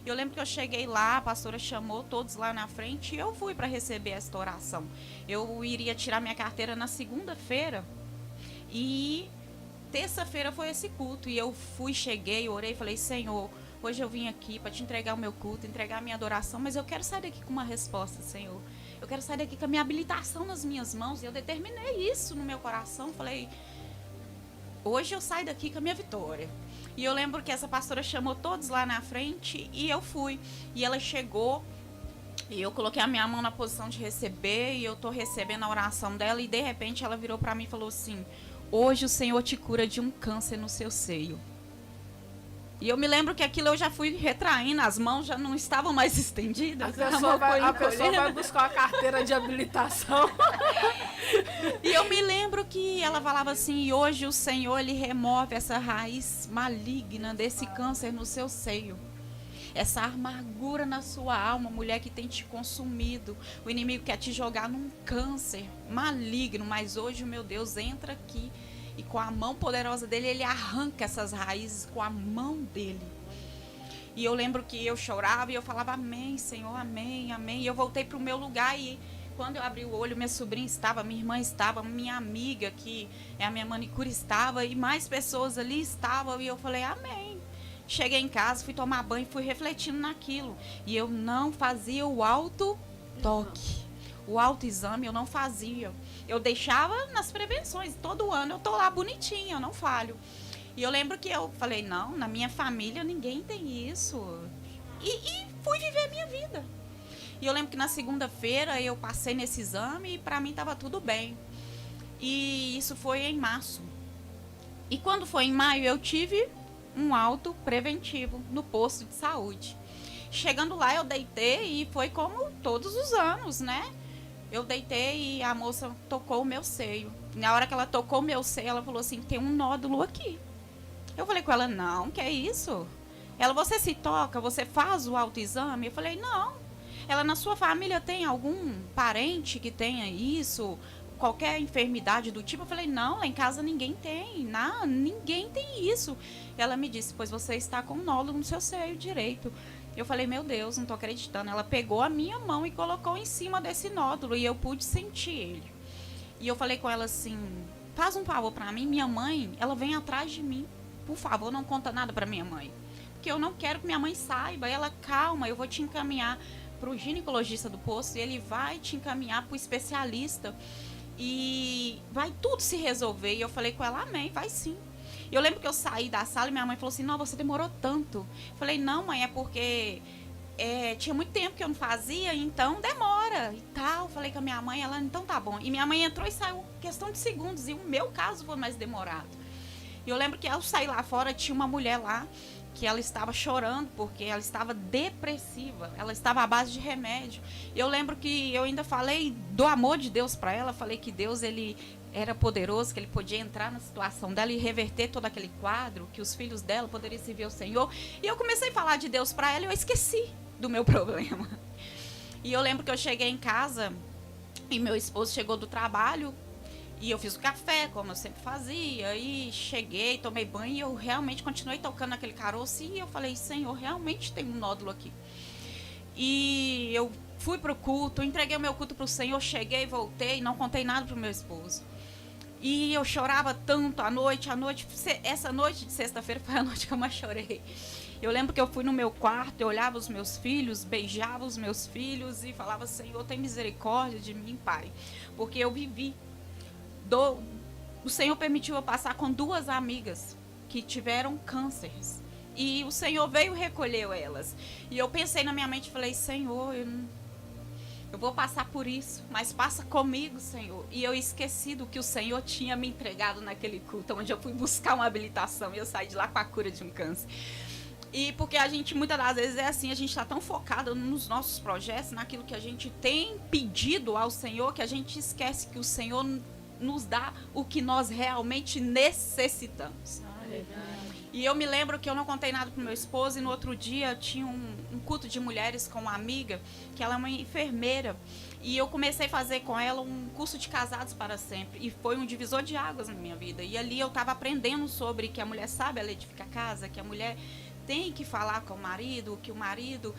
Eu lembro que eu cheguei lá, a pastora chamou todos lá na frente, e eu fui para receber esta oração. Eu iria tirar minha carteira na segunda-feira, e terça-feira foi esse culto, e eu cheguei, orei, falei: Senhor, hoje eu vim aqui para te entregar o meu culto, entregar a minha adoração, mas eu quero sair daqui com uma resposta, Senhor. Eu quero sair daqui com a minha habilitação nas minhas mãos. E eu determinei isso no meu coração. Falei: hoje eu saio daqui com a minha vitória. E eu lembro que essa pastora chamou todos lá na frente e eu fui. E ela chegou e eu coloquei a minha mão na posição de receber, e eu tô recebendo a oração dela, e de repente ela virou para mim e falou assim: hoje o Senhor te cura de um câncer no seu seio. E eu me lembro que aquilo eu já fui retraindo, as mãos já não estavam mais estendidas. A pessoa vai buscar a carteira de habilitação. E eu me lembro que ela falava assim: e hoje o Senhor, Ele remove essa raiz maligna desse câncer no seu seio. Essa amargura na sua alma, mulher, que tem te consumido. O inimigo quer te jogar num câncer maligno, mas hoje, meu Deus, entra aqui. E com a mão poderosa dele, ele arranca essas raízes com a mão dele. E eu lembro que eu chorava e eu falava: amém, Senhor, amém, amém. E eu voltei para o meu lugar, e quando eu abri o olho, minha sobrinha estava, minha irmã estava, minha amiga, que é a minha manicure, estava, e mais pessoas ali estavam. E eu falei: amém. Cheguei em casa, fui tomar banho, fui refletindo naquilo. E eu não fazia o autotoque. O autoexame eu não fazia. Eu deixava nas prevenções. Todo ano eu tô lá bonitinha, eu não falho. E eu lembro que eu falei: não, na minha família ninguém tem isso. E fui viver a minha vida. E eu lembro que na segunda-feira eu passei nesse exame e para mim estava tudo bem. E isso foi em março. E quando foi em maio, eu tive um auto preventivo no posto de saúde. Chegando lá, eu deitei, e foi como todos os anos, né? Eu deitei e a moça tocou o meu seio. Na hora que ela tocou o meu seio, ela falou assim: tem um nódulo aqui. Eu falei com ela: não, que é isso? Ela: você se toca, você faz o autoexame? Eu falei: não. Ela: na sua família tem algum parente que tenha isso? Qualquer enfermidade do tipo? Eu falei: não, lá em casa ninguém tem. Não, ninguém tem isso. Ela me disse: pois você está com um nódulo no seu seio direito. Eu falei: meu Deus, não estou acreditando. Ela pegou a minha mão e colocou em cima desse nódulo, e eu pude sentir ele. E eu falei com ela assim: faz um favor para mim, minha mãe, ela vem atrás de mim. Por favor, não conta nada para minha mãe, porque eu não quero que minha mãe saiba. Ela: calma, eu vou te encaminhar para o ginecologista do posto, e ele vai te encaminhar para o especialista, e vai tudo se resolver. E eu falei com ela: amém, vai sim. E eu lembro que eu saí da sala e minha mãe falou assim: não, você demorou tanto. Eu falei: não, mãe, é porque tinha muito tempo que eu não fazia, então demora e tal. Falei com a minha mãe, ela: então tá bom. E minha mãe entrou e saiu questão de segundos, e o meu caso foi mais demorado. E eu lembro que ao sair lá fora, tinha uma mulher lá que ela estava chorando porque ela estava depressiva, ela estava à base de remédio. Eu lembro que eu ainda falei do amor de Deus para ela, falei que Deus, ele era poderoso, que ele podia entrar na situação dela e reverter todo aquele quadro, que os filhos dela poderiam servir ao Senhor. E eu comecei a falar de Deus para ela, e eu esqueci do meu problema. E eu lembro que eu cheguei em casa e meu esposo chegou do trabalho, e eu fiz o café, como eu sempre fazia, e cheguei, tomei banho, e eu realmente continuei tocando naquele caroço, e eu falei: Senhor, realmente tem um nódulo aqui. E eu fui pro culto, entreguei o meu culto pro Senhor, cheguei, voltei, não contei nada pro meu esposo. E eu chorava tanto à noite, essa noite de sexta-feira foi a noite que eu mais chorei. Eu lembro que eu fui no meu quarto, eu olhava os meus filhos, beijava os meus filhos e falava, Senhor, tem misericórdia de mim, Pai. Porque eu vivi. O Senhor permitiu eu passar com 2 amigas que tiveram cânceres. E o Senhor veio e recolheu elas. E eu pensei na minha mente, falei, Senhor, eu vou passar por isso, mas passa comigo, Senhor. E eu esqueci do que o Senhor tinha me entregado naquele culto, onde eu fui buscar uma habilitação e eu saí de lá com a cura de um câncer. E porque a gente, muitas das vezes, é assim, a gente está tão focado nos nossos projetos, naquilo que a gente tem pedido ao Senhor, que a gente esquece que o Senhor nos dá o que nós realmente necessitamos. E eu me lembro que eu não contei nada pro meu esposo, e no outro dia tinha um culto de mulheres com uma amiga, que ela é uma enfermeira, e eu comecei a fazer com ela um curso de casados para sempre, e foi um divisor de águas na minha vida. E ali eu estava aprendendo sobre que a mulher sabe ela edificar casa, que a mulher tem que falar com o marido, que o marido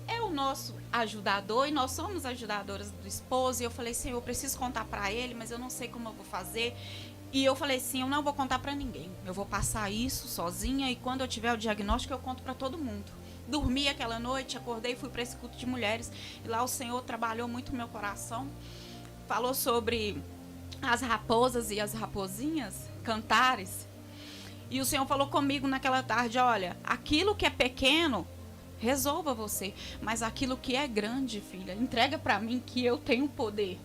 é o nosso ajudador e nós somos ajudadoras do esposo. E eu falei, Senhor, eu preciso contar para ele, mas eu não sei como eu vou fazer. E eu falei assim, eu não vou contar para ninguém. Eu vou passar isso sozinha e quando eu tiver o diagnóstico eu conto para todo mundo. Dormi aquela noite, acordei e fui para esse culto de mulheres. E lá o Senhor trabalhou muito no meu coração. Falou sobre as raposas e as raposinhas, cantares. E o Senhor falou comigo naquela tarde, olha, aquilo que é pequeno, resolva você. Mas aquilo que é grande, filha, entrega para mim que eu tenho poder.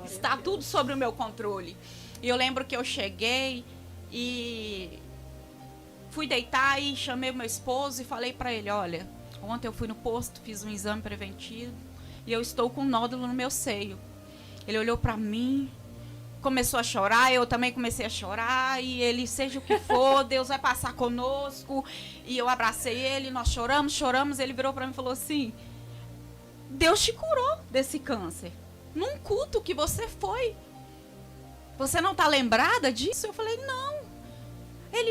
Está tudo sobre o meu controle. E eu lembro que eu cheguei e fui deitar e chamei o meu esposo e falei para ele, olha, ontem eu fui no posto, fiz um exame preventivo e eu estou com um nódulo no meu seio. Ele olhou para mim, começou a chorar, eu também comecei a chorar, e ele, seja o que for, Deus vai passar conosco. E eu abracei ele, nós choramos, ele virou para mim e falou assim, Deus te curou desse câncer, num culto que você foi. Você não está lembrada disso? Eu falei, não.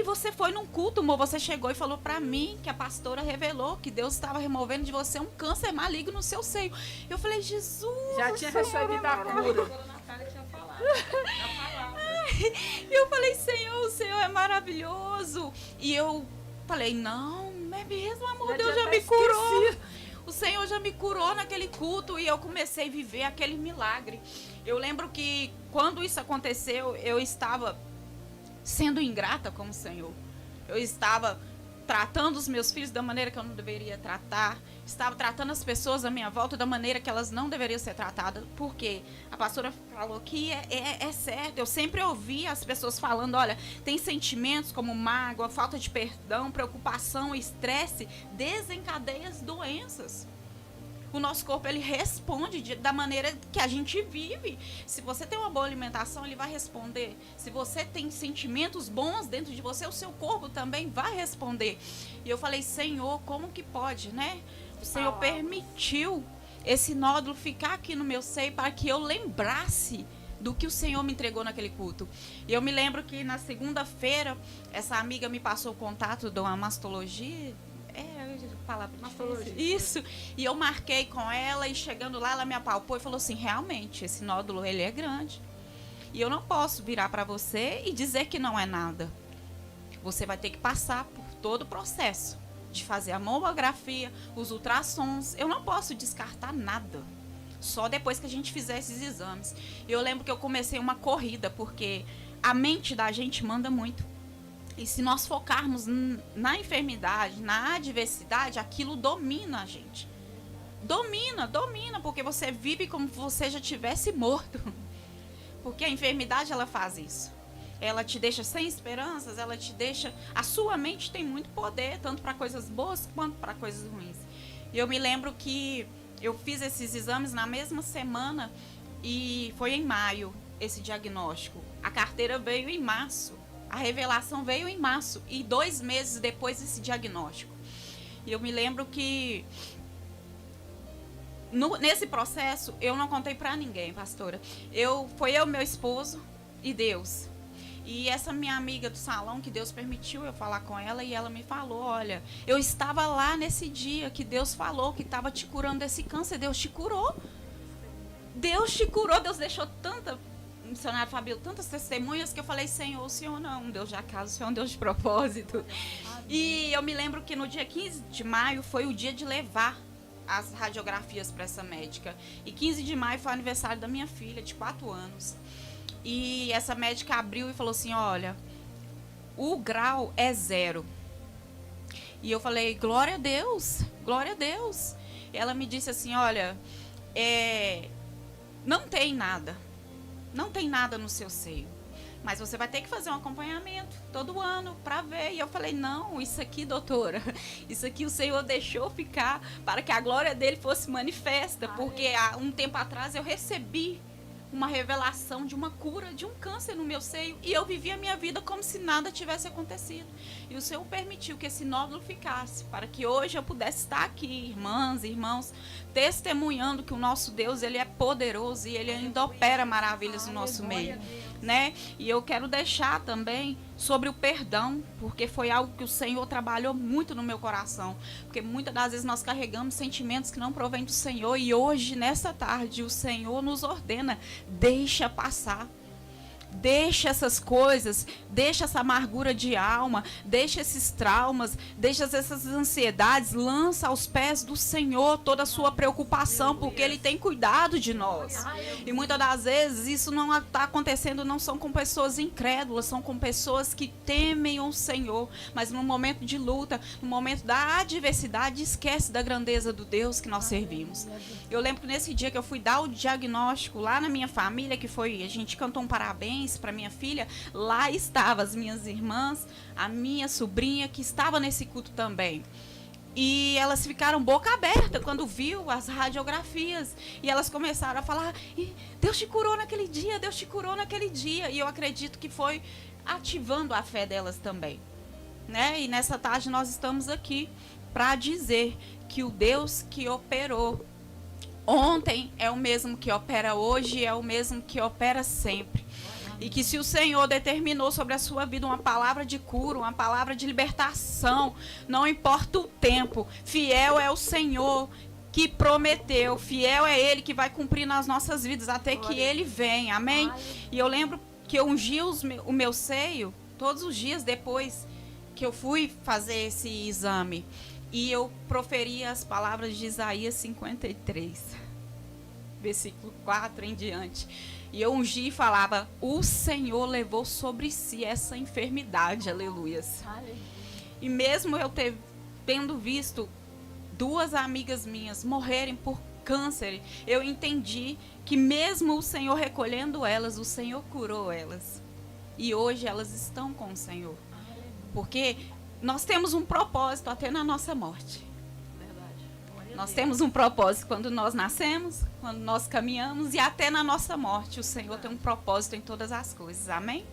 Você foi num culto, amor, você chegou e falou para mim que a pastora revelou que Deus estava removendo de você um câncer maligno no seu seio. Eu falei, Jesus. Já tinha recebido a cura. Eu falei, Senhor, o Senhor é maravilhoso. E eu falei, não, é mesmo, amor, Deus já me curou. O Senhor já me curou naquele culto e eu comecei a viver aquele milagre. Eu lembro que quando isso aconteceu, eu estava sendo ingrata com o Senhor. Eu estava tratando os meus filhos da maneira que eu não deveria tratar. Estava tratando as pessoas à minha volta da maneira que elas não deveriam ser tratadas. Porque a pastora falou que é certo. Eu sempre ouvi as pessoas falando, olha, tem sentimentos como mágoa, falta de perdão, preocupação, estresse, desencadeia as doenças. O nosso corpo, ele responde da maneira que a gente vive. Se você tem uma boa alimentação, ele vai responder. Se você tem sentimentos bons dentro de você, o seu corpo também vai responder. E eu falei, Senhor, como que pode, né? O Senhor permitiu esse nódulo ficar aqui no meu seio para que eu lembrasse do que o Senhor me entregou naquele culto. E eu me lembro que na segunda-feira, essa amiga me passou o contato de uma mastologia. Isso. E eu marquei com ela e chegando lá, ela me apalpou e falou assim, realmente, esse nódulo, ele é grande. E eu não posso virar para você e dizer que não é nada. Você vai ter que passar por todo o processo de fazer a mamografia, os ultrassons. Eu não posso descartar nada. Só depois que a gente fizer esses exames. E eu lembro que eu comecei uma corrida, porque a mente da gente manda muito. E se nós focarmos na enfermidade, na adversidade, aquilo domina a gente. Domina, porque você vive como se você já tivesse morto. Porque a enfermidade, ela faz isso. Ela te deixa sem esperanças, ela te deixa... A sua mente tem muito poder, tanto para coisas boas quanto para coisas ruins. E eu me lembro que eu fiz esses exames na mesma semana e foi em maio esse diagnóstico. A carteira veio em março. A revelação veio em março e 2 meses depois desse diagnóstico. E eu me lembro que nesse processo eu não contei para ninguém, pastora. Foi eu, meu esposo e Deus. E essa minha amiga do salão, que Deus permitiu eu falar com ela, e ela me falou, olha, eu estava lá nesse dia que Deus falou que estava te curando desse câncer, Deus te curou. Deus te curou, Deus deixou missionário Fabíola, tantas testemunhas que eu falei, Senhor, o Senhor não é um Deus de acaso, o Senhor é um Deus de propósito. E eu me lembro que no dia 15 de maio foi o dia de levar as radiografias para essa médica. E 15 de maio foi o aniversário da minha filha, de 4 anos. E essa médica abriu e falou assim, olha, o grau é 0. E eu falei, glória a Deus, glória a Deus. E ela me disse assim, olha, não tem nada no seu seio, mas você vai ter que fazer um acompanhamento todo ano para ver. E eu falei, não, isso aqui, doutora, isso aqui o Senhor deixou ficar para que a glória dele fosse manifesta, porque há um tempo atrás eu recebi uma revelação de uma cura de um câncer no meu seio, e eu vivi a minha vida como se nada tivesse acontecido. E o Senhor permitiu que esse nódulo ficasse, para que hoje eu pudesse estar aqui, irmãs e irmãos, testemunhando que o nosso Deus, ele é poderoso e ele ainda opera maravilhas no nosso meio, né? E eu quero deixar também sobre o perdão, porque foi algo que o Senhor trabalhou muito no meu coração, porque muitas das vezes nós carregamos sentimentos que não provêm do Senhor, e hoje, nessa tarde, o Senhor nos ordena, deixa passar. Deixa essas coisas, deixa essa amargura de alma, deixa esses traumas, deixa essas ansiedades, lança aos pés do Senhor toda a sua preocupação, porque Ele tem cuidado de nós. E muitas das vezes isso não está acontecendo, não são com pessoas incrédulas, são com pessoas que temem o Senhor, mas no momento de luta, no momento da adversidade, esquece da grandeza do Deus que nós servimos. Eu lembro que nesse dia que eu fui dar o diagnóstico lá na minha família, que foi, a gente cantou um parabéns para minha filha, lá estavam as minhas irmãs, a minha sobrinha que estava nesse culto também. E elas ficaram boca aberta quando viu as radiografias. E elas começaram a falar, Deus te curou naquele dia, Deus te curou naquele dia. E eu acredito que foi ativando a fé delas também, né? E nessa tarde nós estamos aqui para dizer que o Deus que operou ontem é o mesmo que opera hoje, é o mesmo que opera sempre. E que se o Senhor determinou sobre a sua vida uma palavra de cura, uma palavra de libertação, não importa o tempo, fiel é o Senhor que prometeu, fiel é Ele que vai cumprir nas nossas vidas até que Ele venha, amém? E eu lembro que eu ungi o meu seio todos os dias depois que eu fui fazer esse exame, e eu proferi as palavras de Isaías 53, versículo 4 em diante. E eu ungi e falava, o Senhor levou sobre si essa enfermidade, aleluias. E mesmo eu tendo visto 2 amigas minhas morrerem por câncer, eu entendi que mesmo o Senhor recolhendo elas, o Senhor curou elas. E hoje elas estão com o Senhor. Porque nós temos um propósito até na nossa morte. Nós temos um propósito quando nós nascemos, quando nós caminhamos, e até na nossa morte o Senhor tem um propósito em todas as coisas. Amém?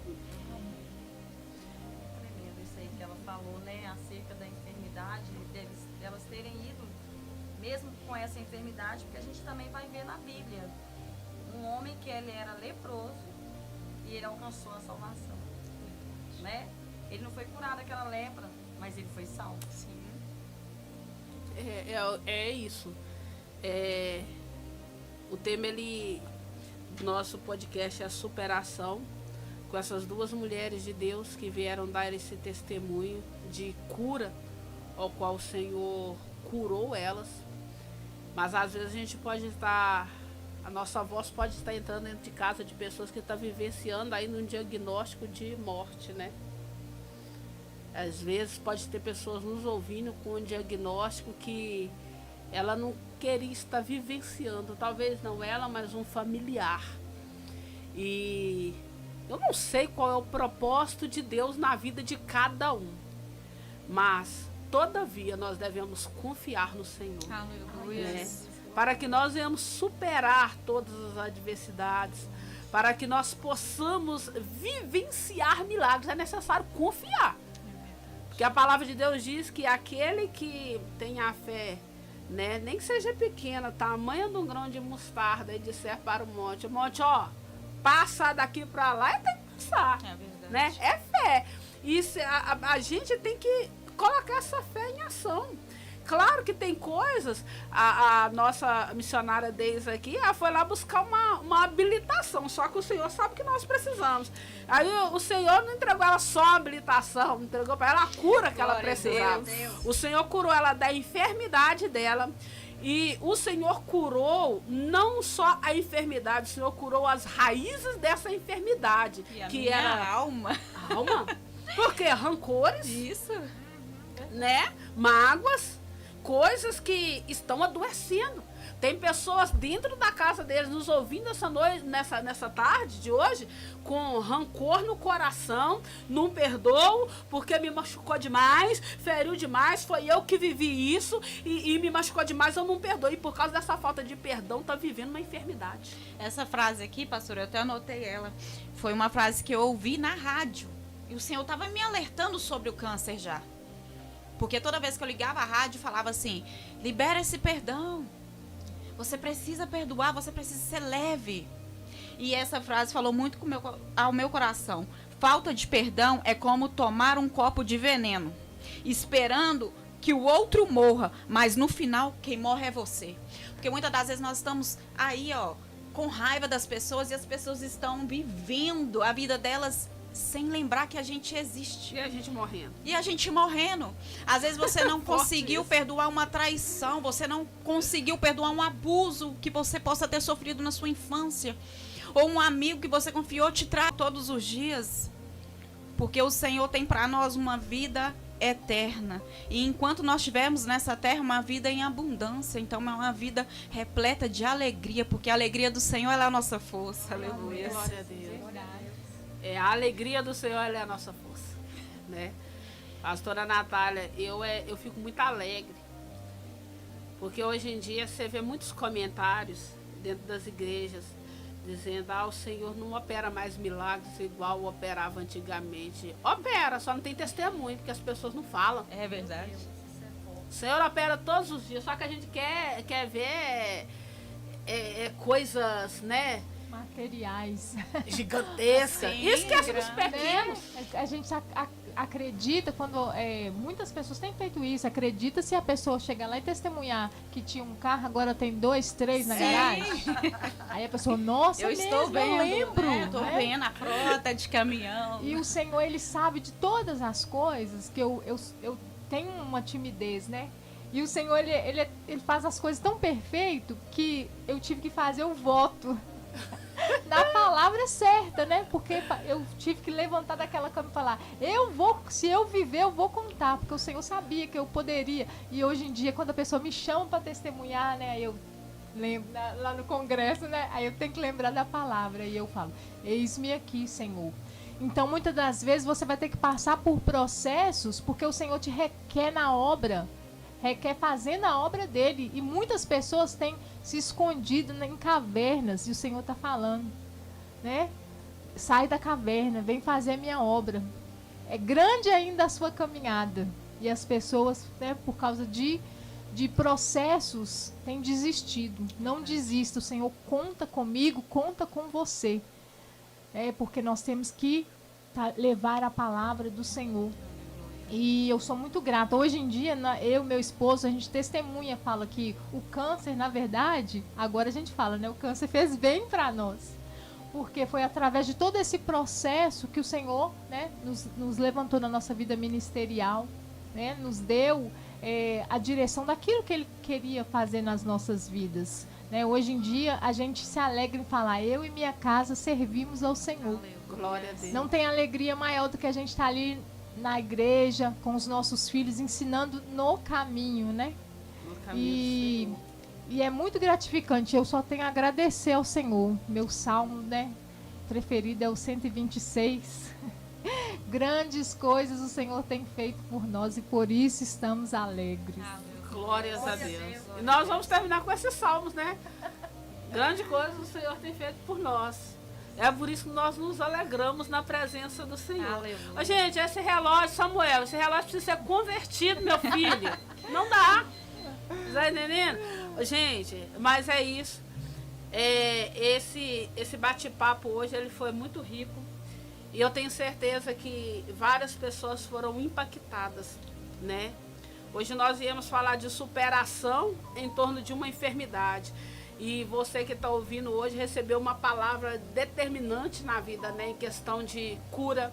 Tremendo isso aí que ela falou, né? Acerca da enfermidade, delas terem ido, mesmo com essa enfermidade, porque a gente também vai ver na Bíblia um homem que ele era leproso e ele alcançou a salvação, né? Ele não foi curado daquela lepra, mas ele foi salvo. Sim. É isso. O tema do nosso podcast é a superação, com essas 2 mulheres de Deus que vieram dar esse testemunho de cura, ao qual o Senhor curou elas. Mas às vezes a gente pode estar, a nossa voz pode estar entrando dentro de casa de pessoas que estão vivenciando aí num diagnóstico de morte, né? Às vezes pode ter pessoas nos ouvindo com um diagnóstico que ela não queria estar vivenciando. Talvez não ela, mas um familiar. E eu não sei qual é o propósito de Deus na vida de cada um. Mas, todavia, nós devemos confiar no Senhor. Aleluia. Né? Para que nós venhamos superar todas as adversidades. Para que nós possamos vivenciar milagres. É necessário confiar. Porque a palavra de Deus diz que aquele que tem a fé, né, nem que seja pequena, tamanho de um grão de mostarda, e disser para o monte, ó, passa daqui para lá, alcançar. É verdade. Né? É fé. E a gente tem que colocar essa fé em ação. Claro que tem coisas, a nossa missionária Deise aqui, ela foi lá buscar uma habilitação, só que o Senhor sabe que nós precisamos. Aí o Senhor não entregou ela só a habilitação, entregou para ela a cura que ela precisava. O Senhor curou ela da enfermidade dela. E o Senhor curou não só a enfermidade, o Senhor curou as raízes dessa enfermidade. E a que minha era alma. alma. Porque rancores, Isso. né? Mágoas, coisas que estão adoecendo. Tem pessoas dentro da casa deles nos ouvindo essa noite, nessa tarde de hoje, com rancor no coração, não perdoo, porque me machucou demais, feriu demais, foi eu que vivi isso e me machucou demais, eu não perdoo. E por causa dessa falta de perdão, tá vivendo uma enfermidade. Essa frase aqui, pastor, eu até anotei ela. Foi uma frase que eu ouvi na rádio. E o Senhor estava me alertando sobre o câncer já. Porque toda vez que eu ligava a rádio, falava assim, libera esse perdão. Você precisa perdoar, você precisa ser leve. E essa frase falou muito ao meu coração. Falta de perdão é como tomar um copo de veneno, esperando que o outro morra, mas no final quem morre é você. Porque muitas das vezes nós estamos aí, ó, com raiva das pessoas e as pessoas estão vivendo a vida delas sem lembrar que a gente existe. E a gente morrendo. E a gente morrendo. Às vezes você não Forte conseguiu isso. perdoar uma traição, você não conseguiu perdoar um abuso que você possa ter sofrido na sua infância. Ou um amigo que você confiou te trai todos os dias. Porque o Senhor tem para nós uma vida eterna. E enquanto nós tivermos nessa terra uma vida em abundância, então é uma vida repleta de alegria, porque a alegria do Senhor ela é a nossa força. Aleluia. Glória a Deus. A alegria do Senhor ela é a nossa força, né? Pastora Natália, eu fico muito alegre, porque hoje em dia você vê muitos comentários dentro das igrejas dizendo, o Senhor não opera mais milagres igual operava antigamente. Opera, só não tem testemunho, porque as pessoas não falam. É verdade. O Senhor opera todos os dias, só que a gente quer ver coisas, né? Materiais. Gigantescas. Sim, E esquece dos grande. pequenos. A gente acredita quando muitas pessoas têm feito isso, acredita se a pessoa chegar lá e testemunhar que tinha um carro, agora tem 2, 3 na garagem. Aí a pessoa, nossa, Eu estou vendo, eu lembro. né? Estou né? vendo a frota de caminhão. E o Senhor, Ele sabe de todas as coisas, que eu tenho uma timidez, né? E o Senhor, ele faz as coisas tão perfeito que eu tive que fazer o voto na palavra certa, né? Porque eu tive que levantar daquela cama e falar, se eu viver, eu vou contar, porque o Senhor sabia que eu poderia. E hoje em dia, quando a pessoa me chama para testemunhar, né? Aí eu lembro lá no congresso, né? Aí eu tenho que lembrar da palavra e eu falo, eis-me aqui, Senhor. Então, muitas das vezes você vai ter que passar por processos, porque o Senhor te requer na obra, requer fazendo a obra dele. E muitas pessoas têm se escondido em cavernas, e o Senhor está falando, né? Sai da caverna, vem fazer a minha obra. É grande ainda a sua caminhada. E as pessoas, né, por causa de processos, têm desistido. Não desista, o Senhor conta comigo, conta com você. Porque nós temos que levar a palavra do Senhor. E eu sou muito grata. Hoje em dia, eu e meu esposo, a gente testemunha, fala que o câncer, na verdade, agora a gente fala, né? O câncer fez bem para nós. Porque foi através de todo esse processo que o Senhor, né, nos levantou na nossa vida ministerial, né? Nos deu a direção daquilo que Ele queria fazer nas nossas vidas. Né? Hoje em dia, a gente se alegra em falar, eu e minha casa servimos ao Senhor. Glória a Deus. Não tem alegria maior do que a gente estar ali na igreja, com os nossos filhos, ensinando no caminho, né? No caminho do Senhor. E é muito gratificante. Eu só tenho a agradecer ao Senhor. Meu salmo, né, preferido é o 126. Grandes coisas o Senhor tem feito por nós e por isso estamos alegres. Glórias a Deus. E nós vamos terminar com esses salmos, né? Grande coisa o Senhor tem feito por nós. É por isso que nós nos alegramos na presença do Senhor. Ô, gente, esse relógio, Samuel, esse relógio precisa ser convertido, meu filho. Não dá. Tá entendendo? Gente, mas é isso. Esse bate-papo hoje ele foi muito rico. E eu tenho certeza que várias pessoas foram impactadas, né? Hoje nós viemos falar de superação em torno de uma enfermidade. E você que está ouvindo hoje recebeu uma palavra determinante na vida, né? Em questão de cura.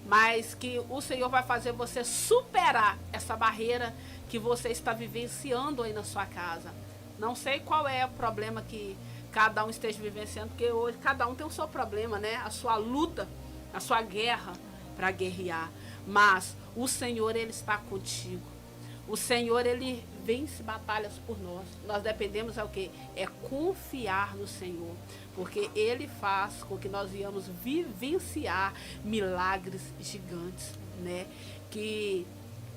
Mas que o Senhor vai fazer você superar essa barreira que você está vivenciando aí na sua casa. Não sei qual é o problema que cada um esteja vivenciando, porque hoje cada um tem o seu problema, né? A sua luta, a sua guerra para guerrear. Mas o Senhor, Ele está contigo. O Senhor, Ele vence batalhas por nós. Nós dependemos é o quê? É confiar no Senhor. Porque Ele faz com que nós venhamos vivenciar milagres gigantes, né? Que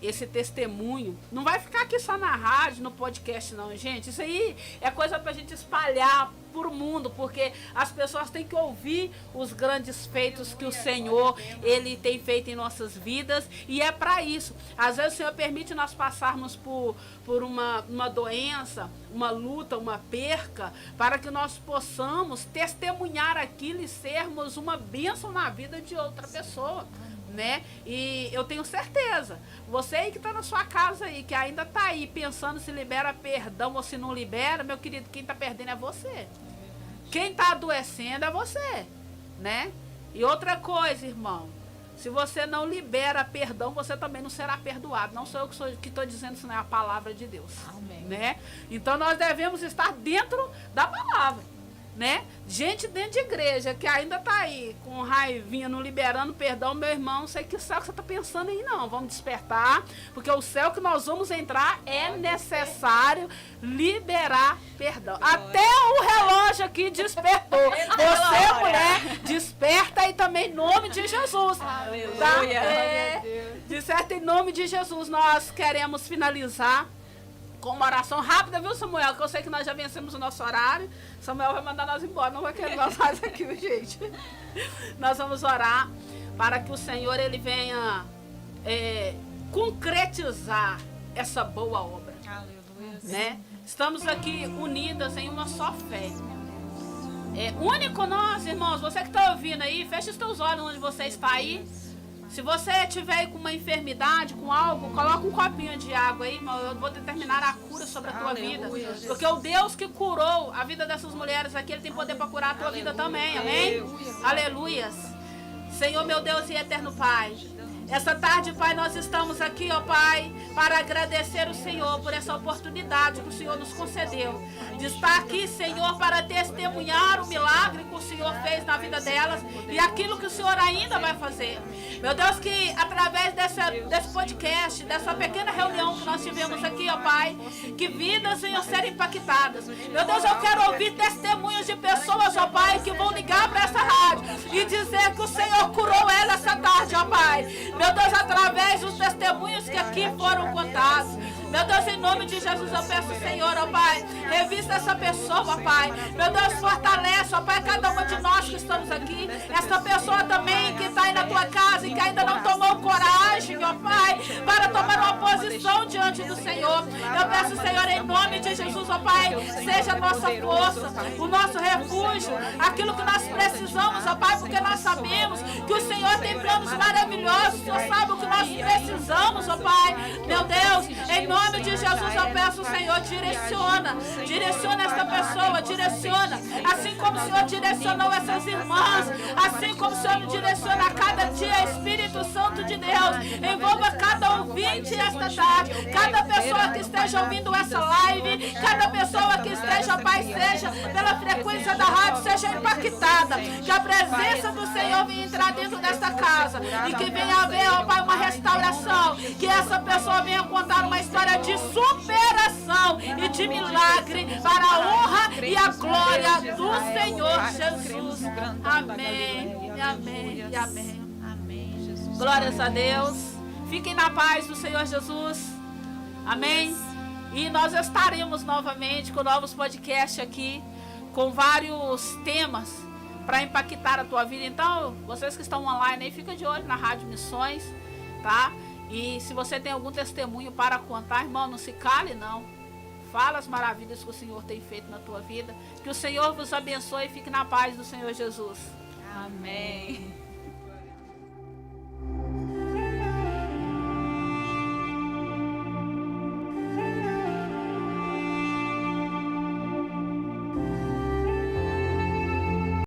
esse testemunho não vai ficar aqui só na rádio, no podcast não, gente. Isso aí é coisa pra gente espalhar por mundo, porque as pessoas têm que ouvir os grandes feitos que o Senhor, Ele tem feito em nossas vidas, e é para isso. Às vezes o Senhor permite nós passarmos por uma doença, uma luta, uma perca, para que nós possamos testemunhar aquilo e sermos uma bênção na vida de outra pessoa, né? E eu tenho certeza, você aí que está na sua casa aí, que ainda está aí pensando se libera perdão ou se não libera, meu querido, quem está perdendo é você. Quem está adoecendo é você, né? E outra coisa, irmão, se você não libera perdão, você também não será perdoado. Não sou eu que estou dizendo, isso não é a palavra de Deus. Amém. Né? Então nós devemos estar dentro da palavra, né? Gente dentro de igreja que ainda tá aí com raivinha, não liberando perdão, meu irmão, não sei que céu que você tá pensando aí não, vamos despertar, porque o céu que nós vamos entrar é necessário liberar perdão. Até o relógio aqui despertou. Você, mulher, desperta aí também em nome de Jesus. Tá? Desperta em nome de Jesus. Nós queremos finalizar com uma oração rápida, viu, Samuel? Que eu sei que nós já vencemos o nosso horário. Samuel vai mandar nós embora, não vai querer nós mais aqui, gente. Nós vamos orar para que o Senhor, Ele venha concretizar essa boa obra. Aleluia. Né? Estamos aqui unidas em uma só fé. Único nós, irmãos, você que está ouvindo aí, feche os teus olhos onde você está aí. Se você tiver com uma enfermidade, com algo, coloca um copinho de água aí, irmão. Eu vou determinar a cura sobre a tua vida. Porque o Deus que curou a vida dessas mulheres aqui, Ele tem poder para curar a tua vida também. Amém? Aleluias. Senhor, meu Deus e eterno Pai. Essa tarde, Pai, nós estamos aqui, ó Pai, para agradecer o Senhor por essa oportunidade que o Senhor nos concedeu. De estar aqui, Senhor, para testemunhar o milagre que o Senhor fez na vida delas e aquilo que o Senhor ainda vai fazer. Meu Deus, que através desse podcast, dessa pequena reunião que nós tivemos aqui, ó Pai, que vidas venham ser impactadas. Meu Deus, eu quero ouvir testemunhos de pessoas, ó Pai, que vão ligar para essa rádio e dizer que o Senhor curou ela essa tarde, ó Pai. Meu Deus, através dos testemunhos que aqui foram contados. Meu Deus, em nome de Jesus, eu peço, Senhor, ó Pai, revista essa pessoa, ó Pai. Meu Deus, fortalece, ó Pai, cada uma de nós que estamos aqui. Essa pessoa também que está aí na tua casa e que ainda não tomou coragem, ó Pai, para tomar uma posição diante do Senhor. Eu peço, Senhor, em nome de Jesus, ó Pai, seja a nossa força, o nosso refúgio, aquilo que nós precisamos, ó Pai, porque nós sabemos que o Senhor tem planos maravilhosos. O Senhor sabe o que nós precisamos, ó Pai. Meu Deus, em nome de Jesus, eu peço, Senhor, direciona esta pessoa, direciona, assim como o Senhor direcionou essas irmãs, assim como o Senhor me direciona a cada dia, Espírito Santo de Deus, envolva cada ouvinte esta tarde, cada pessoa que esteja ouvindo essa live, cada pessoa que esteja, Pai, seja pela frequência da rádio, seja impactada, que a presença do Senhor venha entrar dentro desta casa e que venha haver, ó Pai, uma restauração, que essa pessoa venha contar uma história de superação e de milagre para a honra e a glória do Senhor Jesus. Amém, amém e amém. Glórias a Deus. Fiquem na paz do Senhor Jesus. Amém. E nós estaremos novamente com novos podcasts aqui, com vários temas para impactar a tua vida. Então, vocês que estão online aí, fica de olho na Rádio Missões, tá? E se você tem algum testemunho para contar, irmão, não se cale não. Fala as maravilhas que o Senhor tem feito na tua vida. Que o Senhor vos abençoe e fique na paz do Senhor Jesus. Amém.